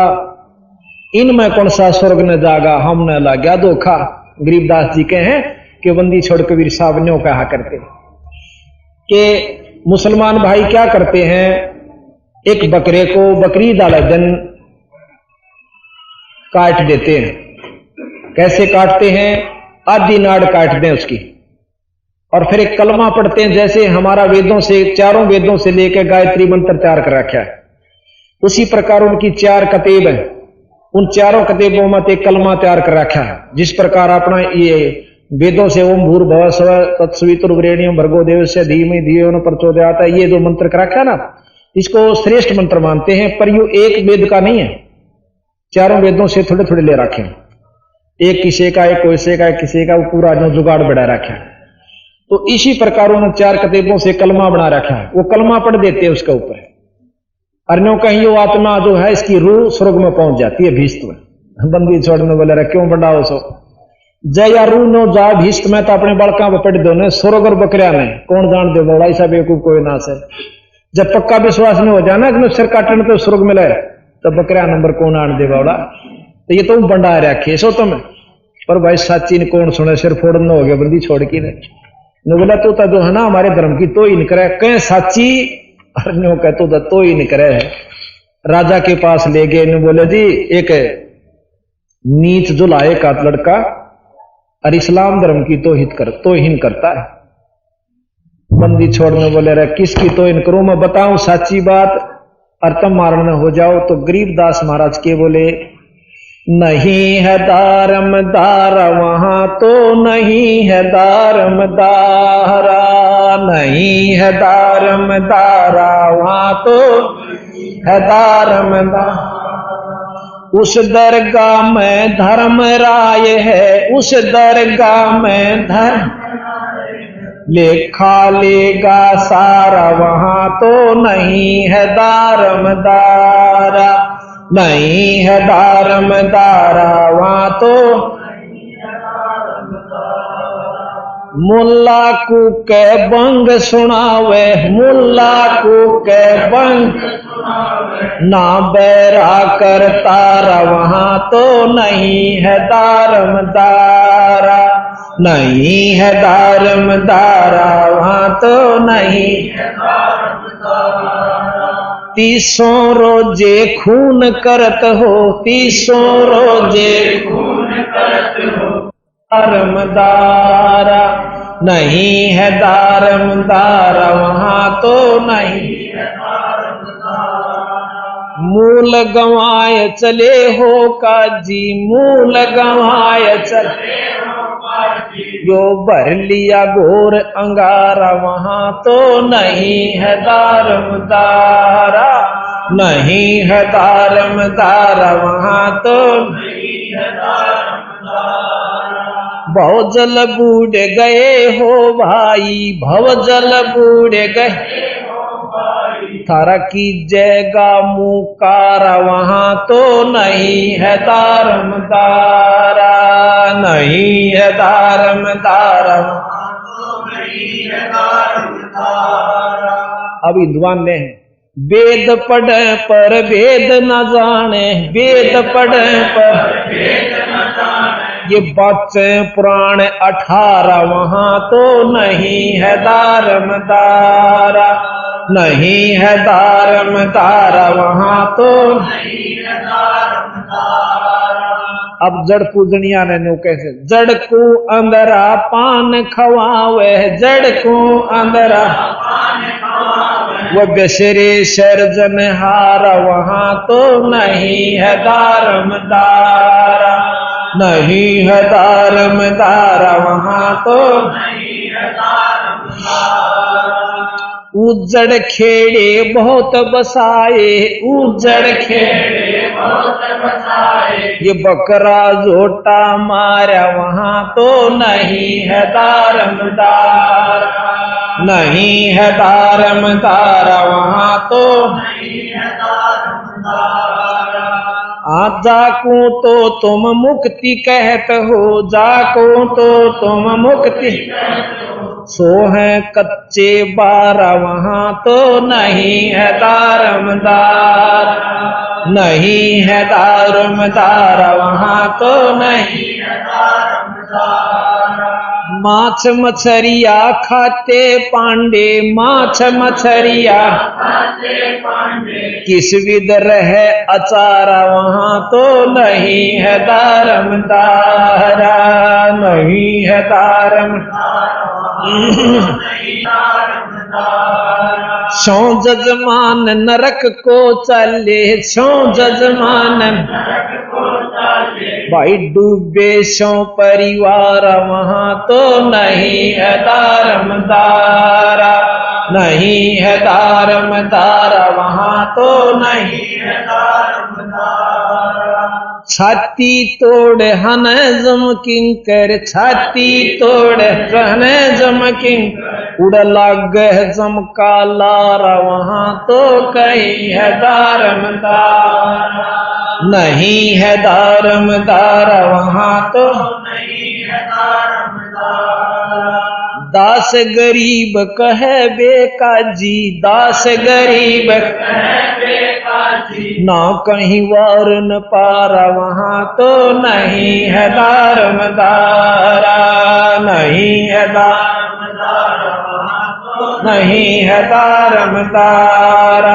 Speaker 1: इनमें कौन सा स्वर्ग न जागा हमने लगा धोखा। गरीबदास जी के हैं कि बंदी छोड़ कबीर साहब ने कहा करते कि मुसलमान भाई क्या करते हैं, एक बकरे को बकरीद वाले दिन काट देते हैं। कैसे काटते हैं, आधी नाड़ काट दें उसकी, और फिर एक कलमा पढ़ते हैं, जैसे हमारा वेदों से चारों वेदों से लेकर गायत्री मंत्र तैयार कर रखा है, उसी प्रकार उनकी 4 कतेब है, उन चारों कतेबों में एक कलमा तैयार कर रखा है। जिस प्रकार अपना ये वेदों से ओम भूर्भुवः स्वः तत्सवितुर्वरेण्यं भर्गो देवस्य धीमहि धियो न प्रचोदयात्, ये जो मंत्र कर रखा है ना, इसको श्रेष्ठ मंत्र मानते हैं। पर ये एक वेद का नहीं है, चारों वेदों से थोड़े थोड़े ले रखे हैं, एक किसी का, एक कोसे का, एक किसी का, पूरा जो जुगाड़ बढ़ा रखा है। तो इसी प्रकार उन्होंने 4 कतेबों से कलमा बना रखा है, वो कलमा पढ़ देते हैं उसके ऊपर। अर्णों कहीं वो आत्मा जो है इसकी रूह स्वर्ग में पहुंच जाती है भीष्ट में। बंदी छोड़ने बोले क्यों बढ़ाओ सो जय या रूह नो जा भीष्ट में, तो अपने बड़का पर पढ़ दो ने स्वर्ग और बकरिया ने कौन जान दे बोला ऐसा बेवकूफ कोई ना से। जब पक्का विश्वास में हो जाना कि सिर काटने तो स्वर्ग मिले, तो बकरा नंबर कौन आने दे बावड़ा। तो ये तो बंडा रखे सो तुम, पर भाई साची ने कौन सुने, सिर फोड़ना हो गया बंदी छोड़ के ने बोला तो जो है ना हमारे धर्म की तो ही नहीं करे कहीं साची, और नो कहते तो ही नहीं करे। राजा के पास ले गए, ने बोले जी एक नीच जो लाए का लड़का और इस्लाम धर्म की तोहिन करता है। बंदी छोड़ने बोले रे किसकी तोहिन करूं, मैं बताऊं साची बात और तुम मारना हो जाओ। तो गरीबदास महाराज के बोले नहीं है दारमदारा वहां तो नहीं है दारमदारा, नहीं है दारमदारा वहां तो है दारमदारा। उस दरगाह में धर्म राय है, उस दरगाह में धर्म लेखा लेगा सारा वहां तो नहीं है दारमदारा, नहीं है दारमदारा वहां तो। मुल्ला को के बंग सुनावे, मुल्ला को के बंग ना बैरा करता वहां तो नहीं है दारमदारा, नहीं है दारमदारा वहां तो नहीं है दारमदारा। तीसों रोजे खून करत हो, तीसों रोजे खून करत हो दारमदारा, नहीं है दारमदारा वहां तो नहीं है दारमदारा। मूल गंवाए चले हो काजी, मूल गंवाए चले जो भर लिया घोर अंगारा वहां तो नहीं है दारमदारा, नहीं है दारमदारा वहां तो नहीं है दारमदारा। भवजल बूढ़ गए हो भाई, भवजल बूढ़ गए थारा की जयगा मुकारा वहां तो नहीं है दारमदारा, नहीं है दारमदारा वहां तो नहीं है दारमदारा। अब विद्वान ने वेद पढ़े पर वेद न जाने, वेद पढ़े पर वेद न जाने, ये बच्चे पुराण 18 वहां तो नहीं है दारमदारा, नहीं है दारमदारा वहां तो नहीं है दारमदारा। अब जड़ पूजनिया ने नो कैसे जड़ को अंदरा पान खवावे, जड़ को अंदरा पान खवावे वो बेसरे सर्जन हारा वहां तो नहीं है दारमदारा, नहीं है दारमदारा वहां तो नहीं है दारमदारा। उजड़ खेड़े बहुत बसाए, उजड़ खेड़े बहुत बसाए ये बकरा जोटा मारा वहां तो नहीं है दारमदारा, नहीं है दारमदारा वहां तो नहीं है दारमदारा। जाको तो तुम मुक्ति कहत हो, जाको तो तुम मुक्ति सो है कच्चे 12 वहां तो नहीं है दारमदार, नहीं है दारमदार वहां तो नहीं है दारमदार। माछ मछरिया खाते पांडे, माछ मछरिया खाते पांडे किस विध रहे अचारा वहां तो नहीं है दारमदारा, नहीं है दारमदारा सौ जजमान नरक को चले, सौ जजमान भाई डूबे सौ परिवार वहां तो नहीं है दारमदारा, नहीं है दारमदारा वहां तो नहीं है दारमदारा। छाती तोड़ हन जमकिंकर, छाती तोड़ हन जमकिंकर उड़ लाग जमका लारा वहां तो कहीं है दारमदारा, नहीं है दारमदारा वहां तो नहीं है दारमदारा। दास गरीब कहे बेकाजी, दास गरीब ना कहीं वार न पारा, वहां तो नहीं है दारमदारा, नहीं है नहीं है दारमदारा।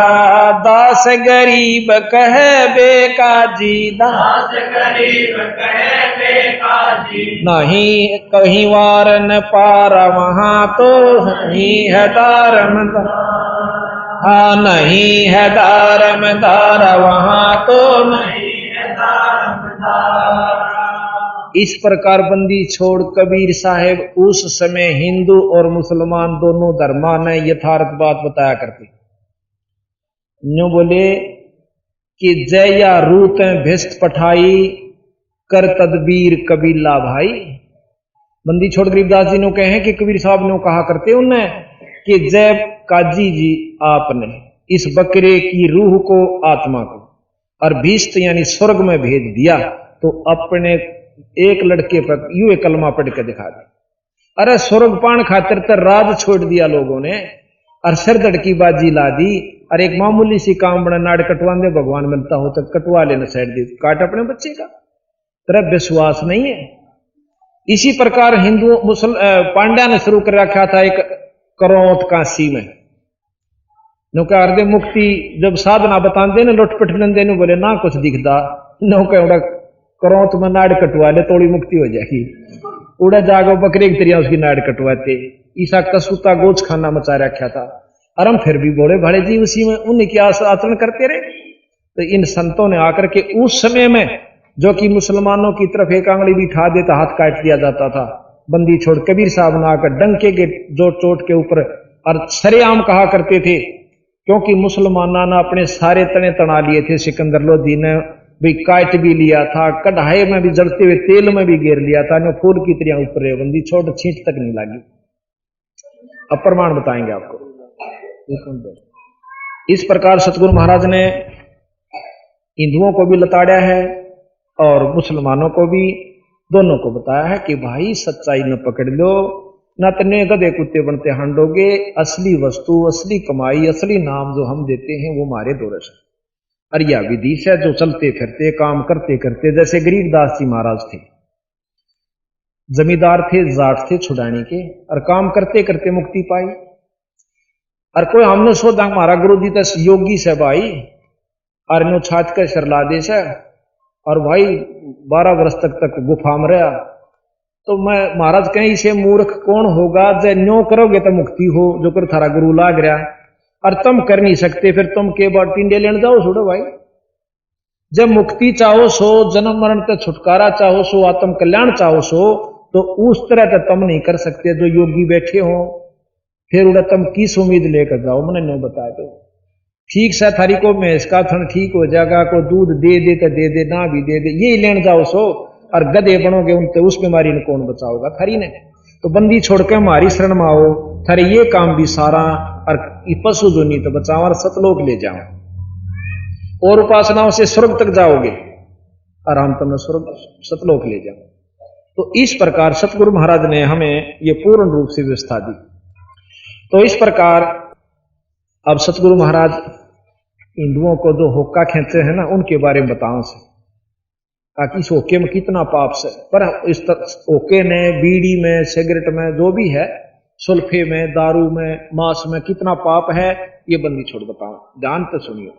Speaker 1: दास गरीब कहे बेकाजी, दास गरीब कहे बेकाजी, नहीं कहीं वार न पारा, वहां तो नहीं है दारमदारा, हाँ नहीं है दारमदारा, वहां तो नहीं है दारमदारा। इस प्रकार बंदी छोड़ कबीर साहेब उस समय हिंदू और मुसलमान दोनों धर्मा ने यथार्थ बात बताया करते। यूं बोले कि जय या रूत भिस्त पठाई, कर तदबीर कबीला भाई। बंदी छोड़ गरीबदास जी ने कहे कि कबीर साहब ने कहा करते उन्हें कि जय काजी जी आपने इस बकरे की रूह को, आत्मा को और भिस्त यानी स्वर्ग में भेज दिया, तो अपने एक लड़के पर यूं एक कलमा पढ़ के दिखा दी। अरे स्वर्ग पान खातिर तो राज छोड़ दिया लोगों ने और सिर धड़की बाजी ला दी। और एक मामूली सी काम बना नाड़ कटवा दे, भगवान मिलता हो तो कटवा लेना, साइड दी काट अपने बच्चे का, तेरा विश्वास नहीं है। इसी प्रकार हिंदू पांड्या ने शुरू कर रखा था एक करौत काशी में, नौका हृदय मुक्ति जब साधना बताते ना लुटपट लेंदे नु बोले ना कुछ दिखता, नौका उड़ा करौत में नाड़ कटवा ले तोड़ी मुक्ति हो जाएगी। उड़ा जागो बकरे की तरह उसकी नाड़ कटवाते, ईसा कसूता गोच खाना मचा रखा था। और हम फिर भी बोले भाड़े जी उसी में उन्हें क्या आचरण करते रहे। तो इन संतों ने आकर के उस समय में जो कि मुसलमानों की तरफ एक आंगली भी उठा देता हाथ काट दिया जाता था, बंदी छोड़ कबीर साहब ने आकर डंके के जो चोट के ऊपर और सरेआम कहा करते थे, क्योंकि मुसलमानों ने अपने सारे तने तना लिए थे। सिकंदर लोधी ने भी काट भी लिया था, कढ़ाई में भी जलते हुए तेल में भी घेर लिया था, ने फूल की तरह ऊपर बंदी छोड़ छींट तक नहीं लगी। अब प्रमाण बताएंगे आपको। इस प्रकार सतगुरु महाराज ने हिंदुओं को भी लताड़ा है और मुसलमानों को भी, दोनों को बताया है कि भाई सच्चाई न पकड़ लो, न तने गधे कुत्ते बनते हांडोगे। असली वस्तु, असली कमाई, असली नाम जो हम देते हैं वो हमारे दोरस है। और यह विधि से जो चलते फिरते काम करते करते, जैसे गरीबदास जी महाराज थे, जमींदार थे, जाट थे छुड़ाने के, और काम करते करते मुक्ति पाई। और कोई हमने सोचा हमारा गुरु जी तो योगी से भाई, और नो छात का शरला दे से, और भाई 12 वर्ष तक गुफा में रहा। तो मैं महाराज कहीं से मूर्ख कौन होगा, जब न्यो करोगे तो मुक्ति हो, जो कर थारा गुरु लाग रहा, और तुम कर नहीं सकते, फिर तुम के बाद टिंडे लेने जाओ छोड़ो भाई। जब मुक्ति चाहो सो, जन्म मरण से छुटकारा चाहो सो, आत्म कल्याण चाहो सो, तो उस तरह का तुम नहीं कर सकते जो योगी बैठे हो। फिर उड़ा तुम किस उम्मीद लेकर जाओ, मैंने नो बता दो। ठीक से थारी को भैंस का थन ठीक हो जाएगा, को दूध दे दे तो दे दे, ना भी दे दे, यही लेने जाओ सो, और गधे बनोगे उनसे, उस बीमारी ने कौन बचाओगा थारी ने। तो बंदी छोड़ के हमारी शरण में आओ, थारे ये काम भी सारा, और पशु जो नहीं तो बचाओ और सतलोक ले जाओ, और उपासनाओं से स्वर्ग तक जाओगे, आराम तुमने स्वर्ग सतलोक ले जाओ। तो इस प्रकार सतगुरु महाराज ने हमें ये पूर्ण रूप से व्यवस्था दी। तो इस प्रकार अब सतगुरु महाराज हिंदुओं को जो होक्का खेचे हैं ना, उनके बारे में बताओ से, ताकि इस होके में कितना पाप से, पर इस होके ने बीड़ी में, सिगरेट में, जो भी है, सुल्फे में, दारू में, मांस में कितना पाप है, ये बंदी छोड़ बताओ, ध्यान तो सुनियो।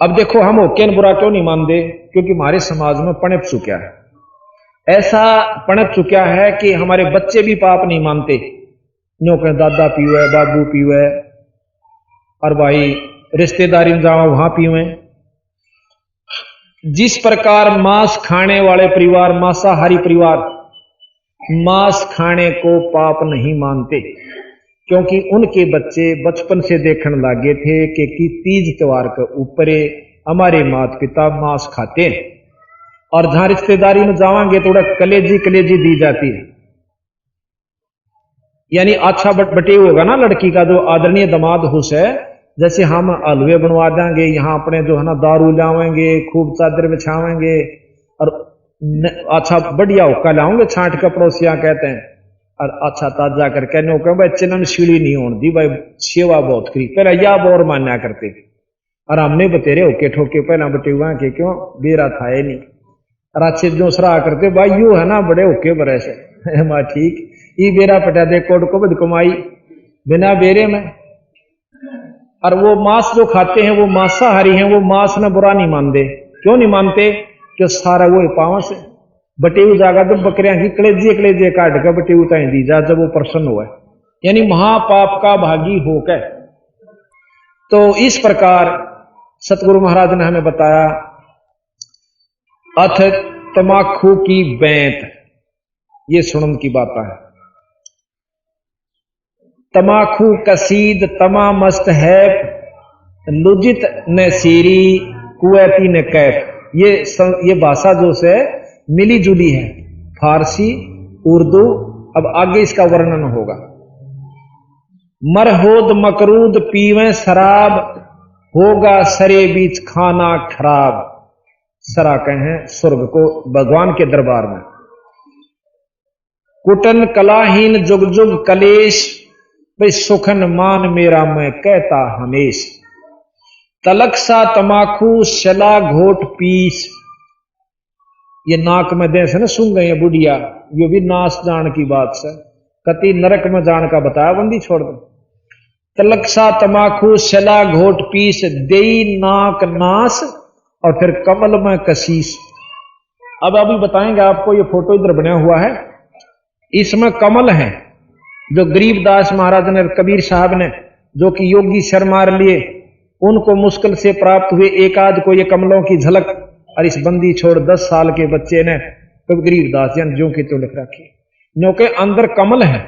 Speaker 1: अब देखो हम होके ने बुरा क्यों नहीं मानते, क्योंकि हमारे समाज में पनप चुका है, ऐसा पनप चुका है कि हमारे बच्चे भी पाप नहीं मानते। न्यों कहें दादा पीवे, बाबू पीवे, और भाई रिश्तेदारी में जाओ वहां पीवे। जिस प्रकार मांस खाने वाले परिवार, मांसाहारी परिवार, मांस खाने को पाप नहीं मानते, क्योंकि उनके बच्चे बचपन से देखने लगे थे कि तीज त्योहार के ऊपर हमारे माता पिता मांस खाते हैं, और जहां रिश्तेदारी में जावांगे तो कलेजी कलेजी दी जाती है, यानी अच्छा बटे होगा ना लड़की का, जो आदरणीय दामाद हुस है, जैसे हम हलवे बनवा देंगे, यहाँ अपने जो है ना दारू लावेंगे, खूब चादर बिछावेंगे, और अच्छा बढ़िया हुक्का लाऊंगे छांट के पड़ोसिया कहते हैं, और अच्छा ताजा कर कहने को भाई चिन्हन सीढ़ी नहीं होने दी भाई, सेवा बहुत करी पहले या बोर मान्या करते, और हमने बतेरे होके ठोके पहला बटे हुआ के क्यों बेरा था ये नहीं, और अच्छे जो सराह करते भाई यू है ना बड़े होके बड़े से माँ ठीक ये बेरा पटा दे कोट को बद कमाई बिना बेरे में। और वो मांस जो खाते हैं वो मांसाहारी हैं, वो मांस ने बुरा नहीं मानते। क्यों नहीं मानते? कि सारा वो पावस है बटेऊ जागा जब बकरियां की कलेजे काट कर बटेऊ ताई दी जा जब वो प्रसन्न हुआ, यानी महापाप का भागी होकर। तो इस प्रकार सतगुरु महाराज ने हमें बताया अथ तमाखू की बैंत, ये सुनम की बात है। तमाखू कसीद तमा मस्त है लुजित न सीरी कुएती न कैफ, ये भाषा जो से मिली जुली है, फारसी उर्दू। अब आगे इसका वर्णन होगा। मरहोद मकरूद पीवें शराब होगा सरे बीच खाना खराब, सरा कहें स्वर्ग को भगवान के दरबार में। कुटन कलाहीन जुग जुग कलेश भाई सुखन मान मेरा मैं कहता हमेश। तलक सा तमाखू शला घोट पीस, ये नाक में दे से ना सुन गए बुढ़िया, ये भी नाश जान की बात से कति नरक में जान का बताया बंदी छोड़ दो। तलक सा तमाखू शला घोट पीस देई नाक नाश और फिर कमल में कशीस। अब अभी बताएंगे आपको, ये फोटो इधर बना हुआ है, इसमें कमल है जो गरीबदास महाराज ने कबीर साहब ने जो कि योगी शर मार लिए उनको मुश्किल से प्राप्त हुए एक आध को ये कमलों की झलक, और इस बंदी छोड़ 10 साल के बच्चे ने तो गरीबदास जन जो की तो लिख रखी, क्योंकि अंदर कमल है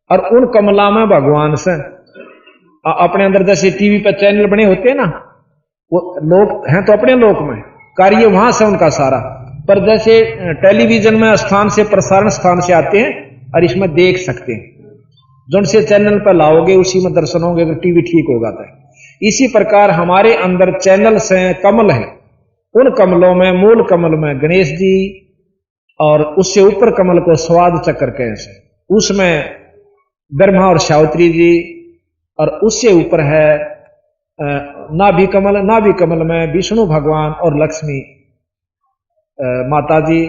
Speaker 1: और उन कमला में भगवान से अपने अंदर जैसे टीवी पर चैनल बने होते हैं ना, वो लोग हैं तो अपने लोक में, कार्य वहां से उनका सारा, पर जैसे टेलीविजन में स्थान से प्रसारण स्थान से आते हैं और इसमें देख सकते हैं, जो से चैनल पर लाओगे उसी में दर्शन होंगे अगर टीवी ठीक होगा तो। इसी प्रकार हमारे अंदर चैनल से कमल है, उन कमलों में मूल कमल में गणेश जी और उससे ऊपर कमल को स्वाद चक्र कैसे, उसमें ब्रह्मा और सावित्री जी, और उससे ऊपर है नाभि कमल में विष्णु भगवान और लक्ष्मी माता जी,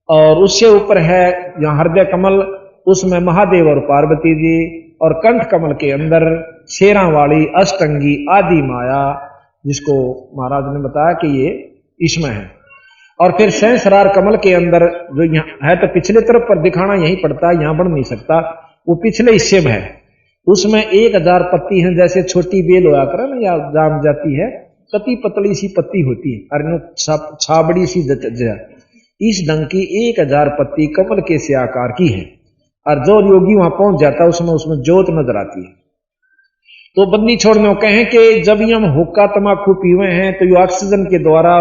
Speaker 1: और उससे ऊपर है यहाँ हृदय कमल, उसमें महादेव और पार्वती जी, और कंठ कमल के अंदर शेरा वाली अष्टंगी आदि माया, जिसको महाराज ने बताया कि ये इसमें है। और फिर सहस्रार कमल के अंदर जो यहाँ है तो पिछले तरफ पर दिखाना यही पड़ता है, यहाँ बढ़ नहीं सकता, वो पिछले हिस्से में है, उसमें 1000 पत्ती हैं, जैसे छोटी बेल होया करे ना या जाम जाती है, कति पतली सी पत्ती होती है और छाबड़ी सी इस ढंग की 1000 पत्ती कमल के से आकार की है, और जो योगी वहां पहुंच जाता है उसमें ज्योत नजर आती है। तो बंदी छोड़ने कहें कि जब हम हुक्का तमाकू पीवे हैं तो ये ऑक्सीजन के द्वारा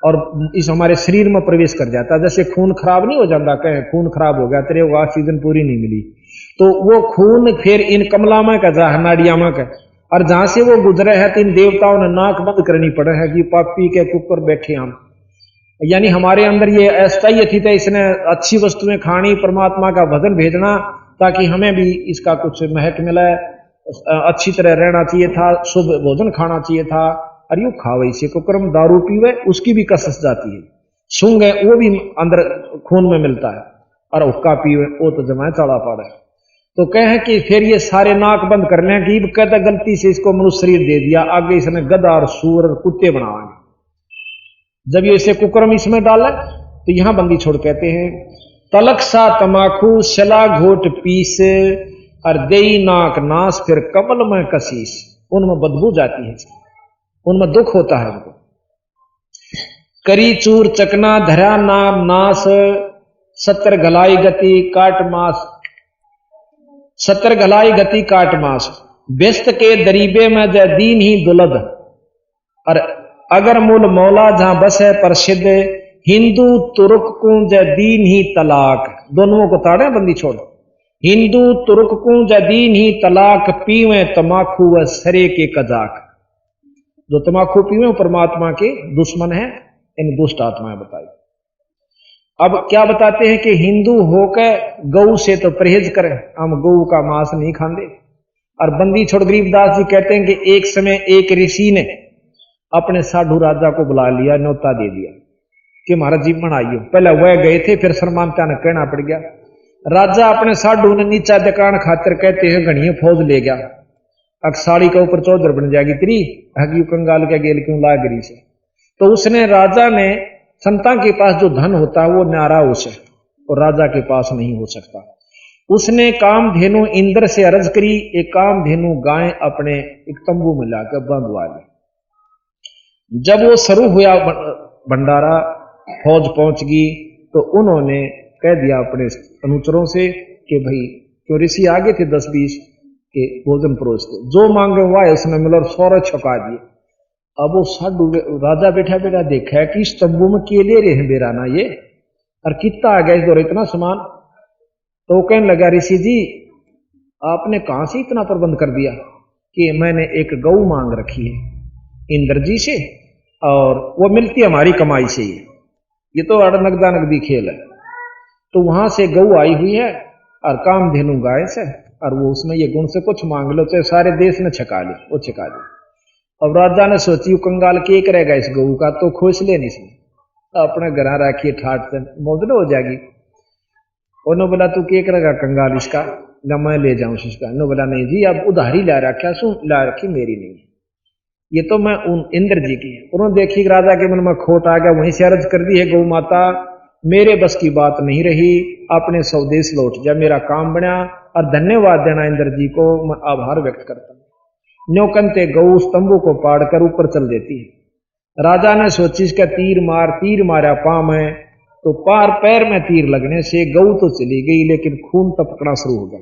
Speaker 1: और इस हमारे शरीर में प्रवेश कर जाता है। जैसे खून खराब नहीं हो जाता, कहें खून खराब हो गया तेरे को ऑक्सीजन पूरी नहीं मिली, तो वो खून फिर इन कमलामा का जा नाड़ियामा का, और जहां से वो गुजरे है तो इन देवताओं ने नाक बंद करनी पड़े है कि पापी के ऊपर बैठे हम, यानी हमारे अंदर ये अस्थायी थी, तो इसने अच्छी वस्तुएं खानी, परमात्मा का भजन भेजना, ताकि हमें भी इसका कुछ महक मिले, अच्छी तरह रहना चाहिए था, शुभ भोजन खाना चाहिए था, और यूं खावे से कुकरम दारू पीवे उसकी भी कसस जाती है, सूंघे वो भी अंदर खून में मिलता है, और हुक्का पीवे वो तो जमाए चढ़ा पाड़े। तो कहे कि फिर ये सारे नाक बंद करने की कहता गलती से इसको मनुष्य शरीर दे दिया, आगे इसने गधा और सूर और कुत्ते बनाएंगे, जब ये इसे कुकरम इसमें डाला तो यहां बंदी छोड़ कहते हैं तलक सा तमाकू शला घोट पीस और देई नाक नाश फिर कमल में कशीस, उनमें बदबू जाती है, उनमें दुख होता है उनको। करी चूर चकना धरा नाम नाश 70 घलाई गति काट मास, 70 घलाई गति काट मास, व्यस्त के दरीबे में जय दीन ही दुलद, और अगर मूल मौला जहां बस है प्रसिद्ध हिंदू तुर्क को जय दीन ही तलाक, दोनों को ताड़े बंदी छोड़, हिंदू तुर्क को जय दीन ही तलाक पीवे तमाकू व सरे के कजाक, जो तमाकू पीवे परमात्मा के दुश्मन है, इन दुष्ट आत्माएं बताई। अब क्या बताते हैं कि हिंदू होकर गऊ से तो परहेज करें, हम गऊ का मांस नहीं खाते। और बंदी छोड़ गरीबदास जी कहते हैं कि एक समय एक ऋषि ने अपने साधु राजा को बुला लिया, न्योता दे दिया कि महाराज जीवन आइयो। पहले वह गए थे, फिर शर्मानता ने कहना पड़ गया। राजा अपने साधु ने नीचा दुकान खातिर कहते हैं घनी फौज ले गया, अकसाड़ी के ऊपर चौधर बन जाएगी तेरी, हगी कंगाल के गेल क्यों ला गिरी से। तो उसने राजा ने संता के पास जो धन होता है वो न्यारा उसे, और राजा के पास नहीं हो सकता। उसने कामधेनु इंद्र से अर्ज करी, एक कामधेनु गाय अपने एक तंबू में लाकर बंधवा ली। जब वो शुरू हुआ भंडारा, फौज पहुंच गई, तो उन्होंने कह दिया अपने अनुचरों से कि भाई क्यों ऋषि आगे थे 10-20 के भोजन परोसते, जो मांगे हुआ है उसने मिलकर 100 छका दिए। अब वो साधु राजा बैठा बैठा देखा है कि इस तंबू में केले रहे बेराना ये, और कितना आ गया इस दौर इतना सामान। तो वो कहने लगा ऋषि जी आपने कहां से इतना प्रबंध कर दिया? कि मैंने एक गऊ मांग रखी है इंद्र जी से, और वो मिलती हमारी कमाई से ही, ये तो नगदा नगदी खेल है। तो वहां से गऊ आई हुई है और कामधेनु गाय से, और वो उसमें ये गुण से कुछ मांग लो तो सारे देश ने छका ली, वो छका ली। अब राजा ने सोची कंगाल के करेगा इस गऊ का, तो खोस लेनी इसमें, अपने घर रखिए ठाट से मौजूद हो जाएगी। उन्होंने बोला तू क्या करेगा कंगाल इसका, या मैं ले जाऊं इसका? उन्होंने बोला नहीं जी अब उधारी ला रखा सु, ला रखी मेरी नहीं, ये तो मैं उन इंद्र जी की है। उन्होंने देखी राजा के मन में खोट आ गया, वहीं से अर्ज कर दी है गौ माता मेरे बस की बात नहीं रही, अपने स्वदेश लौट जा, मेरा काम बना, और धन्यवाद देना इंद्र जी को, मैं आभार व्यक्त करता हूं। न्योकंते गऊ स्तंभों को पाड़कर ऊपर चल देती है। राजा ने सोची इसका तीर मारा पांव में, तो पार पैर में तीर लगने से गऊ तो चली गई, लेकिन खून टपकना शुरू हो गया।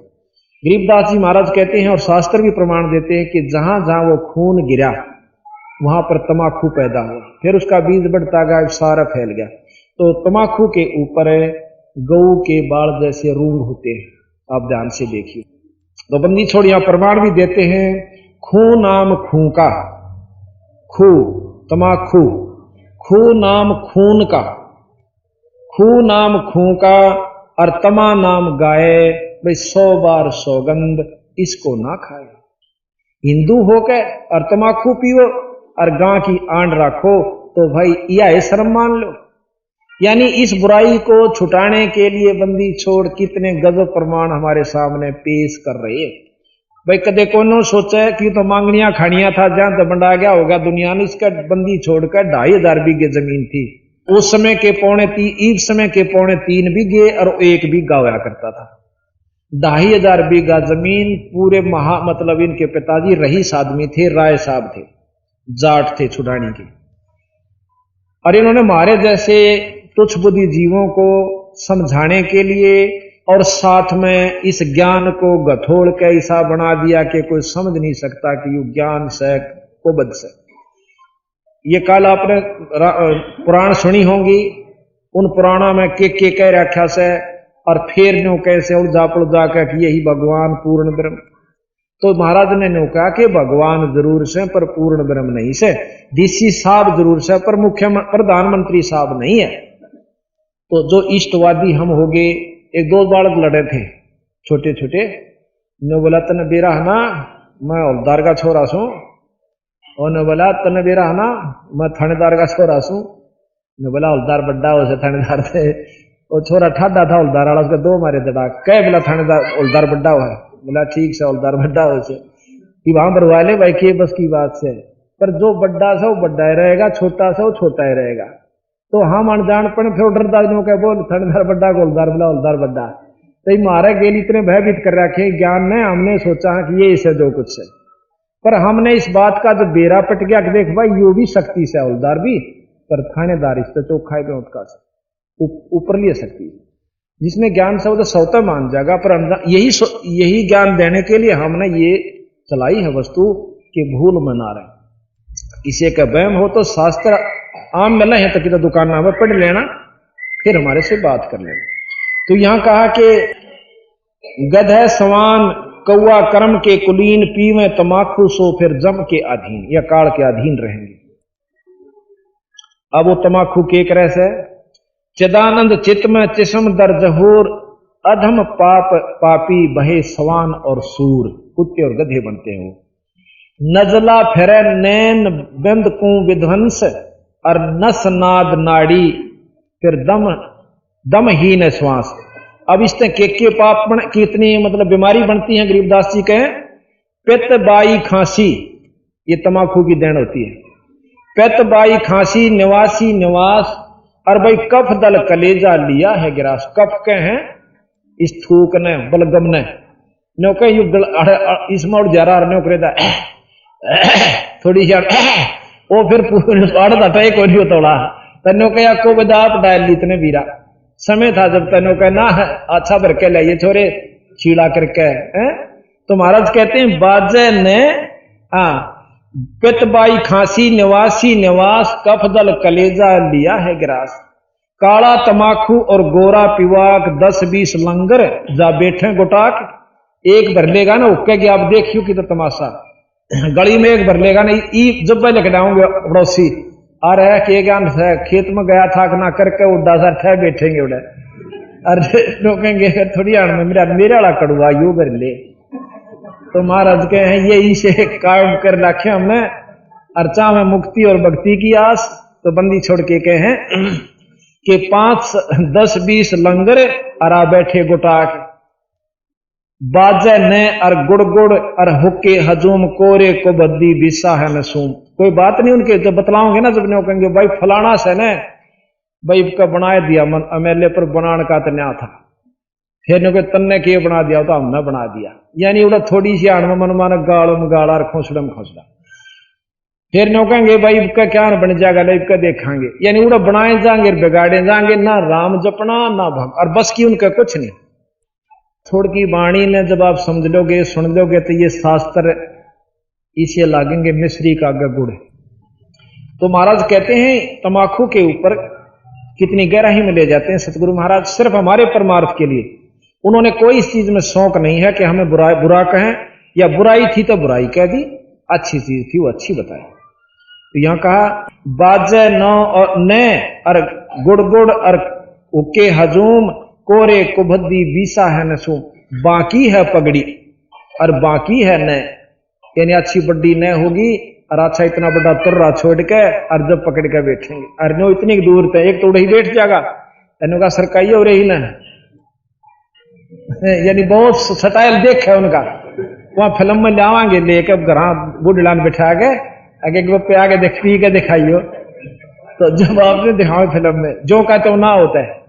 Speaker 1: गरीबदास जी महाराज कहते हैं और शास्त्र भी प्रमाण देते हैं कि जहां जहां वो खून गिरा वहां पर तमाकू पैदा हुआ, फिर उसका बीज बढ़ता गया, सारा फैल गया। तो तमाकू के ऊपर गऊ के बाल जैसे रूंग होते हैं, आप ध्यान से देखिए। तो बंदी छोड़ यहां प्रमाण भी देते हैं, खू नाम खूं का, खू तमाकू, खू नाम खून का, खू नाम खूं का, और तमा नाम गाय, भाई 100 बार सौगंध इसको ना खाए। हिंदू होकर और तमाकू पियो और गां की आंड रखो, तो भाई यह शर्म मान लो। यानी इस बुराई को छुटाने के लिए बंदी छोड़ कितने गजब प्रमाण हमारे सामने पेश कर रहे हैं। भाई कदे कोनो सोचा कि तो मांगनियां खानिया था, जहां तो बंडा गया होगा दुनिया ने। इसका बंदी छोड़कर 2500 बीघे जमीन थी उस समय के इस समय के 3.25 बीघे और 1 बीघा होया करता था। 2500 बीघा जमीन पूरे मतलब इनके पिताजी रईस आदमी थे, राय साहब थे, जाट थे छुड़ानी के, और इन्होंने हमारे जैसे तुच्छ बुद्धि जीवों को समझाने के लिए और साथ में इस ज्ञान को गठोड़ के ऐसा बना दिया कि कोई समझ नहीं सकता कि ये ज्ञान से को बद से। ये कल आपने पुराण सुनी होंगी, उन पुराणों में के कह रखा से, और फिर न्यू कैसे उलझा पुलझा कर कि यही भगवान पूर्ण ब्रह्म। तो महाराज ने न्यू कहा कि भगवान जरूर से पर पूर्ण ब्रह्म नहीं से, डीसी साहब जरूर से पर प्रधानमंत्री साहब नहीं है। तो जो इष्टवादी हम हो गए, 1-2 बालक लड़े थे छोटे छोटे, ने बोला तने बेरा है ना मैं हौलदार का छोरा सू, और ने बोला तने बेरा है ना मैं थानेदार का छोरा सू। ने बोला हौलदार बड्डा हो से थानेदार से, वो छोरा ठाडा था हौलदार वाला, उसके 2 मारे दड़ा कह बोला थानेदार हौलदार बड्डा हुआ है। बोला ठीक से हौलदार बड्डा हो से कि वहां भरवा ले भाई के बस की बात से, पर जो बड्डा से वो बड्डा ही रहेगा, छोटा से वो छोटा ही रहेगा। तो हम अनजानपन फिर डरदारियों के बोल थानेदार बड्डा को हौलदार बोला हौलदार बड्डा, तो मारे गेल इतने भयभीत कर रखे ज्ञान ने, हमने सोचा कि ये इसे जो कुछ है, पर हमने इस बात का जब बेरा पट गया कि देख भाई यो भी शक्ति से हौलदार भी, पर थानेदार इस तो चौखा है उसका ऊपर लिए शक्ति, जिसमें ज्ञान से वो तो सौता मान जाएगा। पर यही ज्ञान देने के लिए हमने ये चलाई है वस्तु कि भूल मना रहे। किसी का वहम हो तो शास्त्र आम मिला है तो दुकान में पढ़ लेना, फिर हमारे से बात कर लेना। तो यहां कहा कि गधे सवान कौआ कर्म के कुलीन, पीवे तमाकू सो फिर जम के अधीन, या काल के अधीन रहेंगे। अब वो तमाकू के तरह से चिदानंद चित्त में चिस्म दर जहूर, अधम पाप पापी बहे सवान और सूर, कुत्ते और गधे बनते हैं वो। नजला फेरे नैन बंद को विध्वंस, और नस नाद नाड़ी फिर दम ही न श्वास। अब इससे के पाप कितनी मतलब बीमारी बनती है, गरीबदास जी कहें पित्त बाई खांसी, ये तमाकू की देन होती है। पित्त बाई खांसी निवासी निवास, और भाई कफ दल कलेजा लिया है गिरास। कफ के हैं इस थूक ने बलगम ने नो कह यु इसमें उड़ जा रहा करेदा थोड़ी सी वो फिर टेक हो रही तोड़ा तनो कह को बदाप डाल ली इतने वीरा समय था जब तनो कह ना अच्छा भर के लाइए छोरे छीड़ा करके तो महाराज कहते हैं बाजे ने पितबाई खांसी निवासी निवास, कफदल कलेजा लिया है गिरास। काला तमाकू और गोरा पिवाक 10-20 लंगर, जा बैठे गुटाक। एक भर लेगा ना उक्के की आप देखियो कि तो तमाशा, गली में एक भर लेगा ना जब मैं लेकर आऊंगे पड़ोसी आ रहा है कि ज्ञान खेत में गया था ना करके उड्डा सा ठह बैठेंगे उड़े, अरे रोकेंगे थोड़ी आड़ में मेरा वाला कड़ुआ यू भर ले। तो महाराज के हैं ये इसे कायम कर रखे हमने, अर्चा में मुक्ति और भक्ति की आस। तो बंदी छोड़ के कहे हैं कि 5-10-20 लंगर अरा बैठे गुटाक, बाजे ने और गुड़ गुड़ और हुक्के हजूम कोरे को बद्दी बिसा है नसूम। कोई बात नहीं उनके जब बतलाओगे ना जब नहीं कहेंगे भाई फलाना से ने भाई का बना दिया मन एमएलए पर बनाने का तन्या था, फिर ने तन्ने के बना दिया तो हमने बना दिया, यानी उड़ा थोड़ी सी आड़ में मन माना गाड़म गाड़ा और खोसड़म खोसड़ा। फिर नो कहेंगे भाई इसका क्या बन जाएगा लाइफ का देखांगे, यानी उड़ा बनाए जाएंगे बिगाड़े जाएंगे, ना राम जपना ना भग और बस की उनका कुछ नहीं। थोड़ी की वाणी ने जब आप समझ लोगे सुन लोगे तो ये शास्त्र इसे लागेंगे मिश्री का गुड़। तो महाराज कहते हैं तमाकू के ऊपर कितनी गहराई में ले जाते हैं सतगुरु महाराज, सिर्फ हमारे परमार्थ के लिए। उन्होंने कोई इस चीज में शौक नहीं है कि हमें बुरा कहें, या बुराई थी तो बुराई कह दी, अच्छी चीज थी वो अच्छी बताए। तो यहां कहा बाजे नौ और ने और गुड़ गुड़ और उके हजूम कोरे कुभद्दी बीसा है नसूम। बाकी है पगड़ी और बाकी है न, यानी अच्छी बड्डी न होगी और अच्छा इतना बड़ा तुर्रा छोड़ के और जब पकड़ के बैठेंगे, अरे नो इतनी दूर थे एक तो उड़े ही बैठ जाएगा, तेनों का सरकाई हो रही ना यानी बहुत स्टाइल देख है उनका। वहां फिल्म में लावांगे लेके घर बुढ़लान बिठा के आगे पे आगे देख पी के दिखाइयो, तो जब आपने दिखाओ फिल्म में जो कहते हो ना होता है।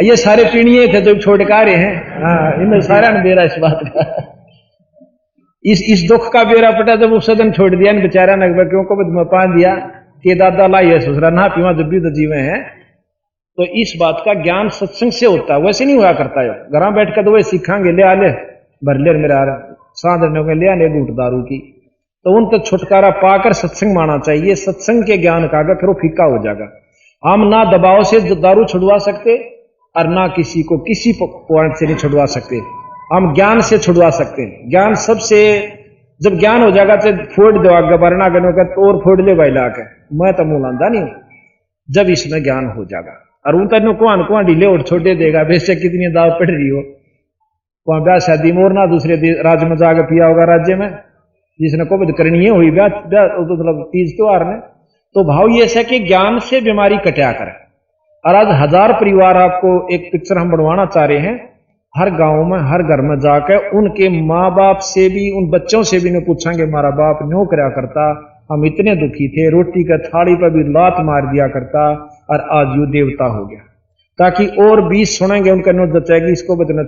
Speaker 1: ये सारे पीढ़िए थे जो छोड़ के आ रहे हैं, हाँ इन सारा ने बेरा इस बात का, इस दुख का बेरा पटा जब उस दिन छोड़ दिया बेचारा ने क्यों को पा दिया कि दादा लाइए ससुरा ना पीवा जब भी तो जीवे हैं। तो इस बात का ज्ञान सत्संग से होता है, वैसे नहीं हुआ करता है। घर बैठ कर तो वही सीखांगे ले आले भर ले मेरा सांधने में ले आने घूट दारू की, तो उन तक छुटकारा पाकर सत्संग माना चाहिए। सत्संग के ज्ञान का फिर वो फीका हो जाएगा। हम ना दबाव से दारू छुड़वा सकते और ना किसी को किसी पॉइंट से नहीं छुड़वा सकते, हम ज्ञान से छुड़वा सकते हैं। ज्ञान सबसे जब ज्ञान हो जाएगा तो फोड़ दो आगे वरना गनों का तो और फोड़ ले भाई लाके, मैं तो मुंह लांदा नहीं हूं। जब इसमें ज्ञान हो जाएगा और उन तेन कुआन ढीले और छोटे देगा, बेशक कितनी दाव पड़ रही हो, वहां ब्याह शादी में और ना दूसरे राज्य में जाकर पिया होगा राज्य में जिसने कोविड करनी है हुई ब्याह मतलब तीज त्योहार ने। तो भाव ये है कि ज्ञान से बीमारी कटा करे। और आज 1000 परिवार आपको एक पिक्चर हम बनवाना चाह रहे हैं, हर गांव में हर घर में जाकर उनके माँ बाप से भी उन बच्चों से भी नहीं पूछेंगे हमारा बाप न्यों करया करता, हम इतने दुखी थे, रोटी का थाली पर भी लात मार दिया करता और आज यू देवता हो गया, ताकि और 20 सुनेंगे उनका नो जचेगी इसको बचना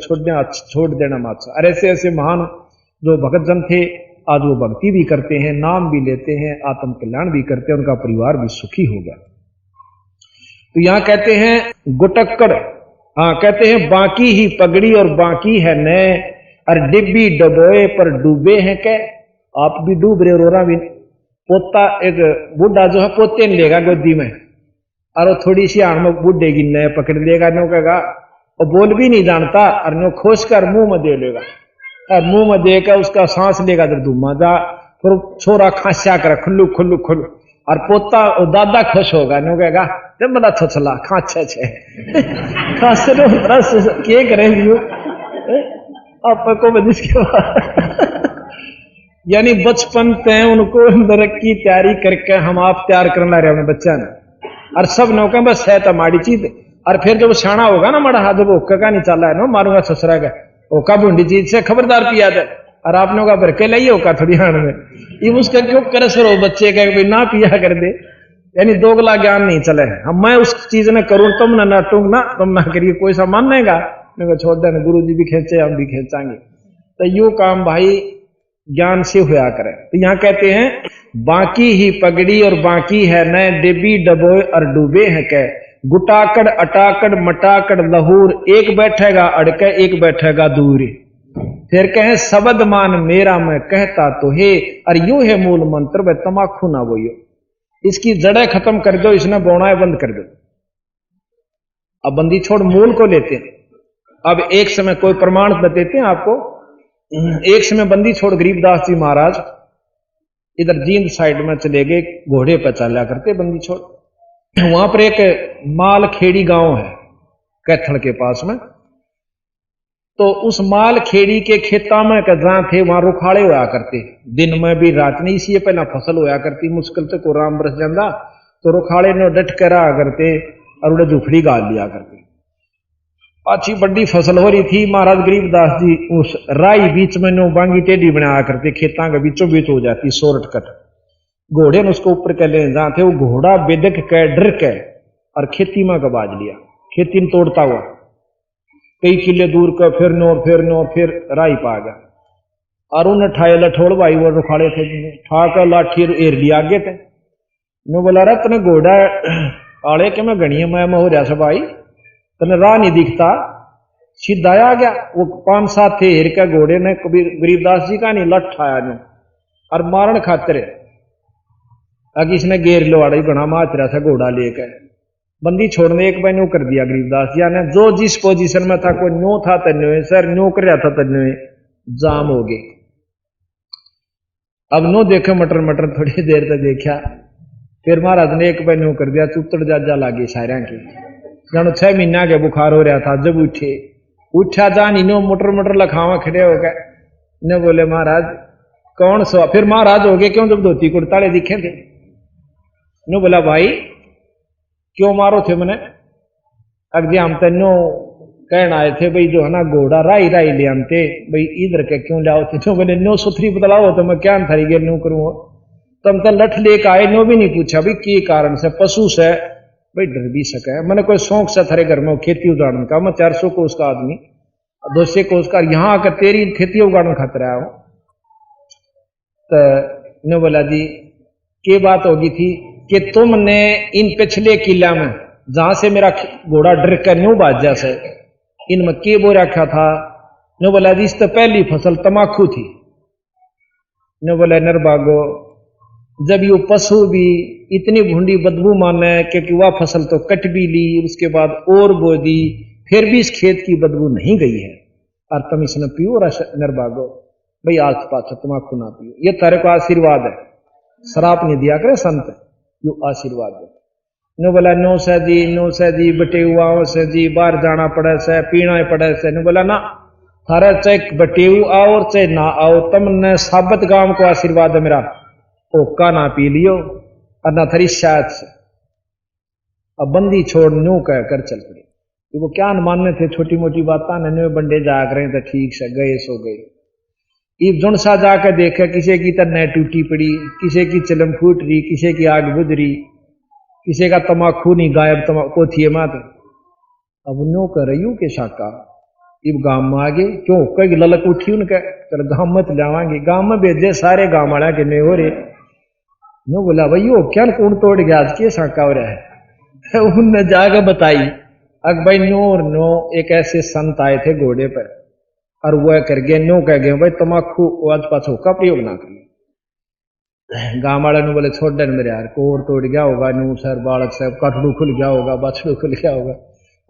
Speaker 1: छोड़ देना माचा। और ऐसे ऐसे महान जो भगत जन थे आज वो भक्ति भी करते हैं, नाम भी लेते हैं, आत्म कल्याण भी करते हैं, उनका परिवार भी सुखी हो गया। तो यहां कहते हैं गुटक्कड़, हाँ कहते हैं बाकी ही पगड़ी और बाकी है नए, और डिब्बी डबोए पर डूबे हैं कै, आप भी डूब रहे रोरा भी। पोता एक बुढ़ा जो है पोते नहीं लेगा गोदी में और वो थोड़ी सी आड़ में बुढ़े की नए पकड़ लेगा, नो कहेगा और बोल भी नहीं जानता और नो खोज कर मुंह में दे लेगा और मुंह में देकर उसका सांस लेगा जब धुमा जा, फिर छोरा खांसा कर खुल्लू खुल्लू खुल्लू और पोता और दादा खुश होगा, नो कहेगा जब बड़ा छछला खा छे खास रस के करेंगे आपको बदिश के बाद यानी बचपन ते उनको अंदर की तैयारी करके हम आप तैयार करना रहे अपने बच्चा ने, और सब नौका बस है तो माड़ी चीज। और फिर जब छाना होगा ना माड़ा हाथ जब ओका का नहीं चला है ना मारूंगा ससुरा का ओका बूंदी चीज से खबरदार पिया दे, और आप लोग का भर के लाइए ओका थोड़ी हाण में ये उसका क्यों करे सर बच्चे का भाई ना पिया कर दे, यानी दोगला ज्ञान नहीं चले। हम मैं उस चीज ने करूं तुम ना नाटूंग ना तुम ना करिए, कोई सा मानेगा छोड़ देना, गुरु जी भी खेचे हम भी खेचांगे। तो यू काम भाई ज्ञान से हुआ करे। तो यहाँ कहते हैं बाकी ही पगड़ी और बाकी है न डिबी डबोए और डूबे हैं कै, गुटाकड़ अटाकड़ मटाकड़ लहूर, एक बैठेगा अड़के एक बैठेगा दूर। फिर कहें शब्द मान मेरा मैं कहता तो हे, और यू है मूल मंत्र वह तमाखू ना बोइयो, इसकी जड़ें खत्म कर दो, इसने बोनाएं बंद कर दो। अब बंदी छोड़ मूल को लेते हैं। अब एक समय कोई प्रमाण बताते हैं आपको, एक समय बंदी छोड़ गरीबदास जी महाराज इधर जींद साइड में चले गए, घोड़े पर चला करते बंदी छोड़। वहां पर एक माल खेड़ी गांव है कैथल के पास में, तो उस माल खेड़ी के खेता में जहां थे वहां रुखाड़े होया करते, दिन में भी रात नहीं, इसी पहला फसल होया करती, मुश्किल से को राम बरस जाता तो रुखाड़े ने डट कर रहा करते और उन्हें झुपड़ी गाल लिया करते। अच्छी बड़ी फसल हो रही थी, महाराज गरीबदास जी उस राई बीच में नो बांगी टेढ़ी बनाया करते, खेता के बीचों बीच हो जाती सोरट कट, घोड़े ने उसको ऊपर कर ले जहां थे, वो घोड़ा बेदक के डर के और खेती में गबाज लिया, खेती में तोड़ता हुआ कई किले दूर का, फिर राई पा गया और उन्हें ठाए लठोड़ भाई वो रुखाड़े थे ठाकर लाठी एर लिया आगे थे। नो बोला रहा तने घोड़ा आड़े के मैं गणिया मैं हो रहा सब भाई तने राह नहीं दिखता, सीधा आ गया। वो 5-7 थे हेर के घोड़े ने कबीर गरीबदास जी का नहीं लठ ठाया नो और मारण खातिर अगर इसने गेर लो आड़ा गणा माच रहा था घोड़ा लेकर, बंदी छोड़ने एक बार न्यू कर दिया गरीबदास जी ने, जो जिस पोजीशन में था कोई न्यू था तन्यो सर न्यू कर रहा था तन्यो जाम हो गए। अब नो देखे मटर मटर थोड़ी देर तक देखा, फिर महाराज ने एक बार न्यू कर दिया, चुतड़ जाजा लागे सायरा की जानो 6 महीना के बुखार हो रहा था। जब उठा जान इनो मोटर मोटर लखावा खड़े हो गए, ने बोले महाराज कौन सो, फिर महाराज हो गए क्यों जब धोती कुर्ताले दिखे थे, ने बोला भाई क्यों मारो थे मैंने, अगले हम तेनो कहना आए थे भाई जो है ना घोड़ा राई राई ले आते भाई इधर के क्यों लाओ थे, जो मैंने नो सुथरी बदलाओ तो मैं क्या थारी गे न्यू करूँ, तुम तो लठ लेकर आए, नो भी नहीं पूछा भाई की कारण से, पशु से भाई डर भी सके, मैंने कोई शौक से थारे घर में खेती उगाड़ने का, मैं 400 को उसका आदमी 200 को उसका, यहाँ आकर तेरी खेती उगाड़ने खतरा हूं। तो ने बोला जी क्या बात होगी थी कि तुमने इन पिछले किला में जहां से मेरा घोड़ा डर कर न्यू बाजा से इनमें के बो रखा था, ने बोला जी इस तो पहली फसल तमाकू थी। ने बोला नरबागो जब ये पशु भी इतनी भूडी बदबू माने क्योंकि वह फसल तो कट भी ली उसके बाद और बो दी, फिर भी इस खेत की बदबू नहीं गई है और तुम इसने पियो नरबागो भाई आज पाछा तमाकू ना पियो, ये तेरे को आशीर्वाद है, शराब नहीं दिया करे संत, यो आशीर्वाद है। ने बोला नो से जी बटे हुआ से जी बाहर जाना पड़े से पीना पड़े से, ने बोला ना थारा चाहे बटेऊ आओ और चाहे ना आओ, तुमने साबत गांव को आशीर्वाद है मेरा, ओका ना पी लियो और ना थरी शायद से। अब बंदी छोड़ न्यू कह कर चल पड़े, वो क्या मानने थे छोटी मोटी बातें, नन्हे बंडे जा रहे थे ठीक से गए सो गए। इब जुन सा जाकर देखे किसी की तरह टूटी पड़ी, किसी की चिलम फूट रही, किसी की आग बुझ रही, किसी का तमाकू नहीं गायब तमाकू थी मात। अब नो कर रही के शाका इब गांव में आ गए, क्यों कई ललक उठी उनके, चल गांव में जावांगे, गांव में भेजे सारे गांव वाला के नहीं हो रहे। नो बोला भाई यो क्या कौन तोड़ गया आज के शाका हो रहा है उनने जाकर बताई अक भाई नो एक ऐसे संत आए थे घोड़े पर और वह कर गए नो कह गए भाई तमाकू आज पाछो का प्रयोग ना करिए। गांव वाले ने बोले छोड़ देन मेरे यार को और तोड़ गया होगा, नू सर बालक साहब कटड़ू खुल गया होगा, बछड़ू खुल गया होगा,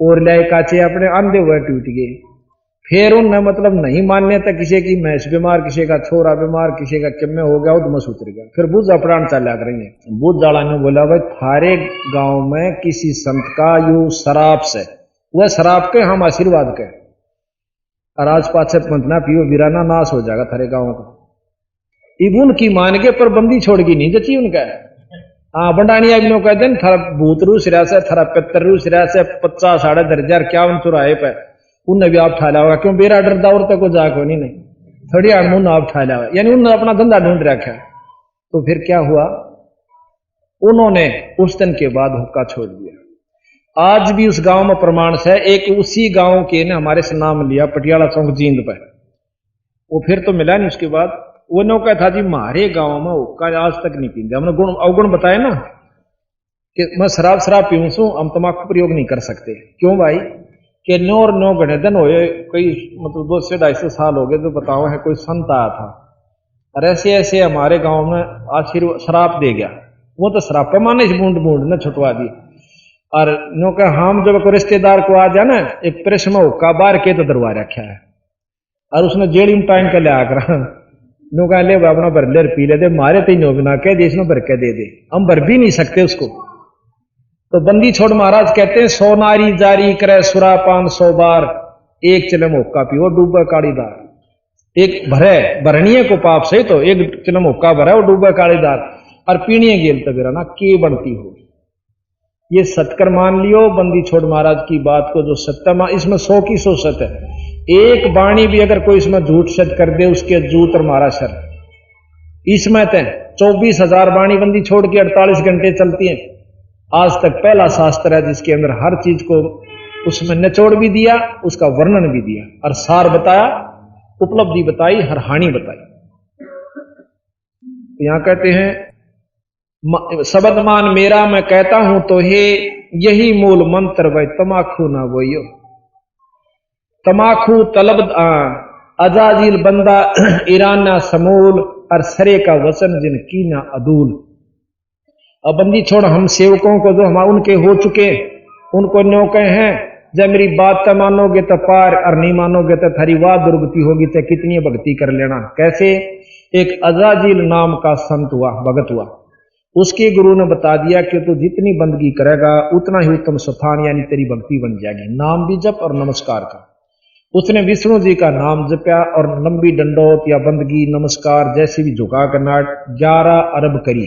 Speaker 1: और ले काचे अपने आंधे हुए टूट गए। फिर उनने मतलब नहीं मान्य था किसी की मैस बीमार, किसी का छोरा बीमार, किसी का किम्मे हो गया, उदमस उतर गया। फिर बुझ अपराण चला कर रही है। बुझ जाला ने बोला भाई थारे गांव में किसी संत का यू शराब से, वह शराब के हम आशीर्वाद के, और आज पाछे पंथना पियो वीराना नाश हो जाएगा थारे गांव का। इब उनकी मान के पर बंदी छोड़ की नहीं जची उनका। हाँ बंडानी अग्नो कहते हैं थारा भूत रूस रहा से, थारा पितर रूस रहा से 50 साढ़े 10,000 चुराए पे उनने भी आप ठाला होगा, क्यों बेरा डरदा और तक को जाको नहीं थोड़ी अनमुन आप ठाला हुआ, यानी उन्होंने अपना धंधा ढूंढ रखा। तो फिर क्या हुआ, उन्होंने उस दिन के बाद हुक्का छोड़ दिया। आज भी उस गांव में प्रमाण से एक उसी गांव के ने हमारे से नाम लिया पटियाला चौक जींद पे, वो फिर तो मिला नहीं। उसके बाद वो नौका था जी हमारे गांव में हुक्का आज तक नहीं पीते। हमने गुण अवगुण बताए ना कि मैं शराब पीऊं सू, हम तम्बाकू प्रयोग नहीं कर सकते। क्यों भाई कि 9 घने दिन हो कई मतलब 200-250 साल हो गए तो बताओ है कोई संत आया था और ऐसे ऐसे हमारे गांव में आशीर्वाद शराब दे गया। वो तो शराब पे माने बूंद बूंद ने छुटवा दी। और नो का हम जब कोई रिश्तेदार को आ जाए ना एक प्रेस में हुक्का बार के तो दरवा रखा है और उसने जेड़ी में टाइम के ले आकर नो का ले अपना भर ले पी ले दे, मारे तो नो बिना के देश में भर के दे दे, हम भर भी नहीं सकते उसको। तो बंदी छोड़ महाराज कहते हैं 100 नारी जारी करे सुरापान 100 बार, एक चिलम हुक्का पियो डूबे कालीदार। एक भरे भरणीय को पाप से तो एक चिलम हुक्का भरे और डूबे कालीदार, और पीणीय गेल तो बेरा ना के बनती हो। ये सत्कर मान लियो बंदी छोड़ महाराज की बात को, जो सत्य इसमें 100 की 100 सत्य है। एक वाणी भी अगर कोई इसमें झूठ सच कर दे उसके जूत और मारा सर। इसमें तो 24,000 वाणी बंदी छोड़ के 48 घंटे चलती है। आज तक पहला शास्त्र है जिसके अंदर हर चीज को उसमें निचोड़ भी दिया, उसका वर्णन भी दिया और सार बताया, उपलब्धि बताई, हर हानि बताई। तो यहां कहते हैं शब्द मान मेरा मैं कहता हूं तो हे यही मूल मंत्र वह तमाखू ना बोइयो। तमाखू तलब अजाजिल बंदा ईराना समूल और सरे का वचन जिन कीना अदूल। अब बंदी छोड़ हम सेवकों को जो हम उनके हो चुके उनको न्यों कहे हैं जब मेरी बात तो मानोगे तो पार और नहीं मानोगे तो थारी वाह दुर्गति होगी तो कितनी भक्ति कर लेना। कैसे, एक अजाजिल नाम का संत हुआ, भगत हुआ, उसके गुरु ने बता दिया कि तू जितनी बंदगी करेगा उतना ही उत्तम स्थान यानी तेरी भक्ति बन जाएगी। नाम भी जप और नमस्कार का। उसने विष्णु जी का नाम जपया और लंबी डंडोत या बंदगी नमस्कार जैसी भी झुका कर नाट 11 अरब करी।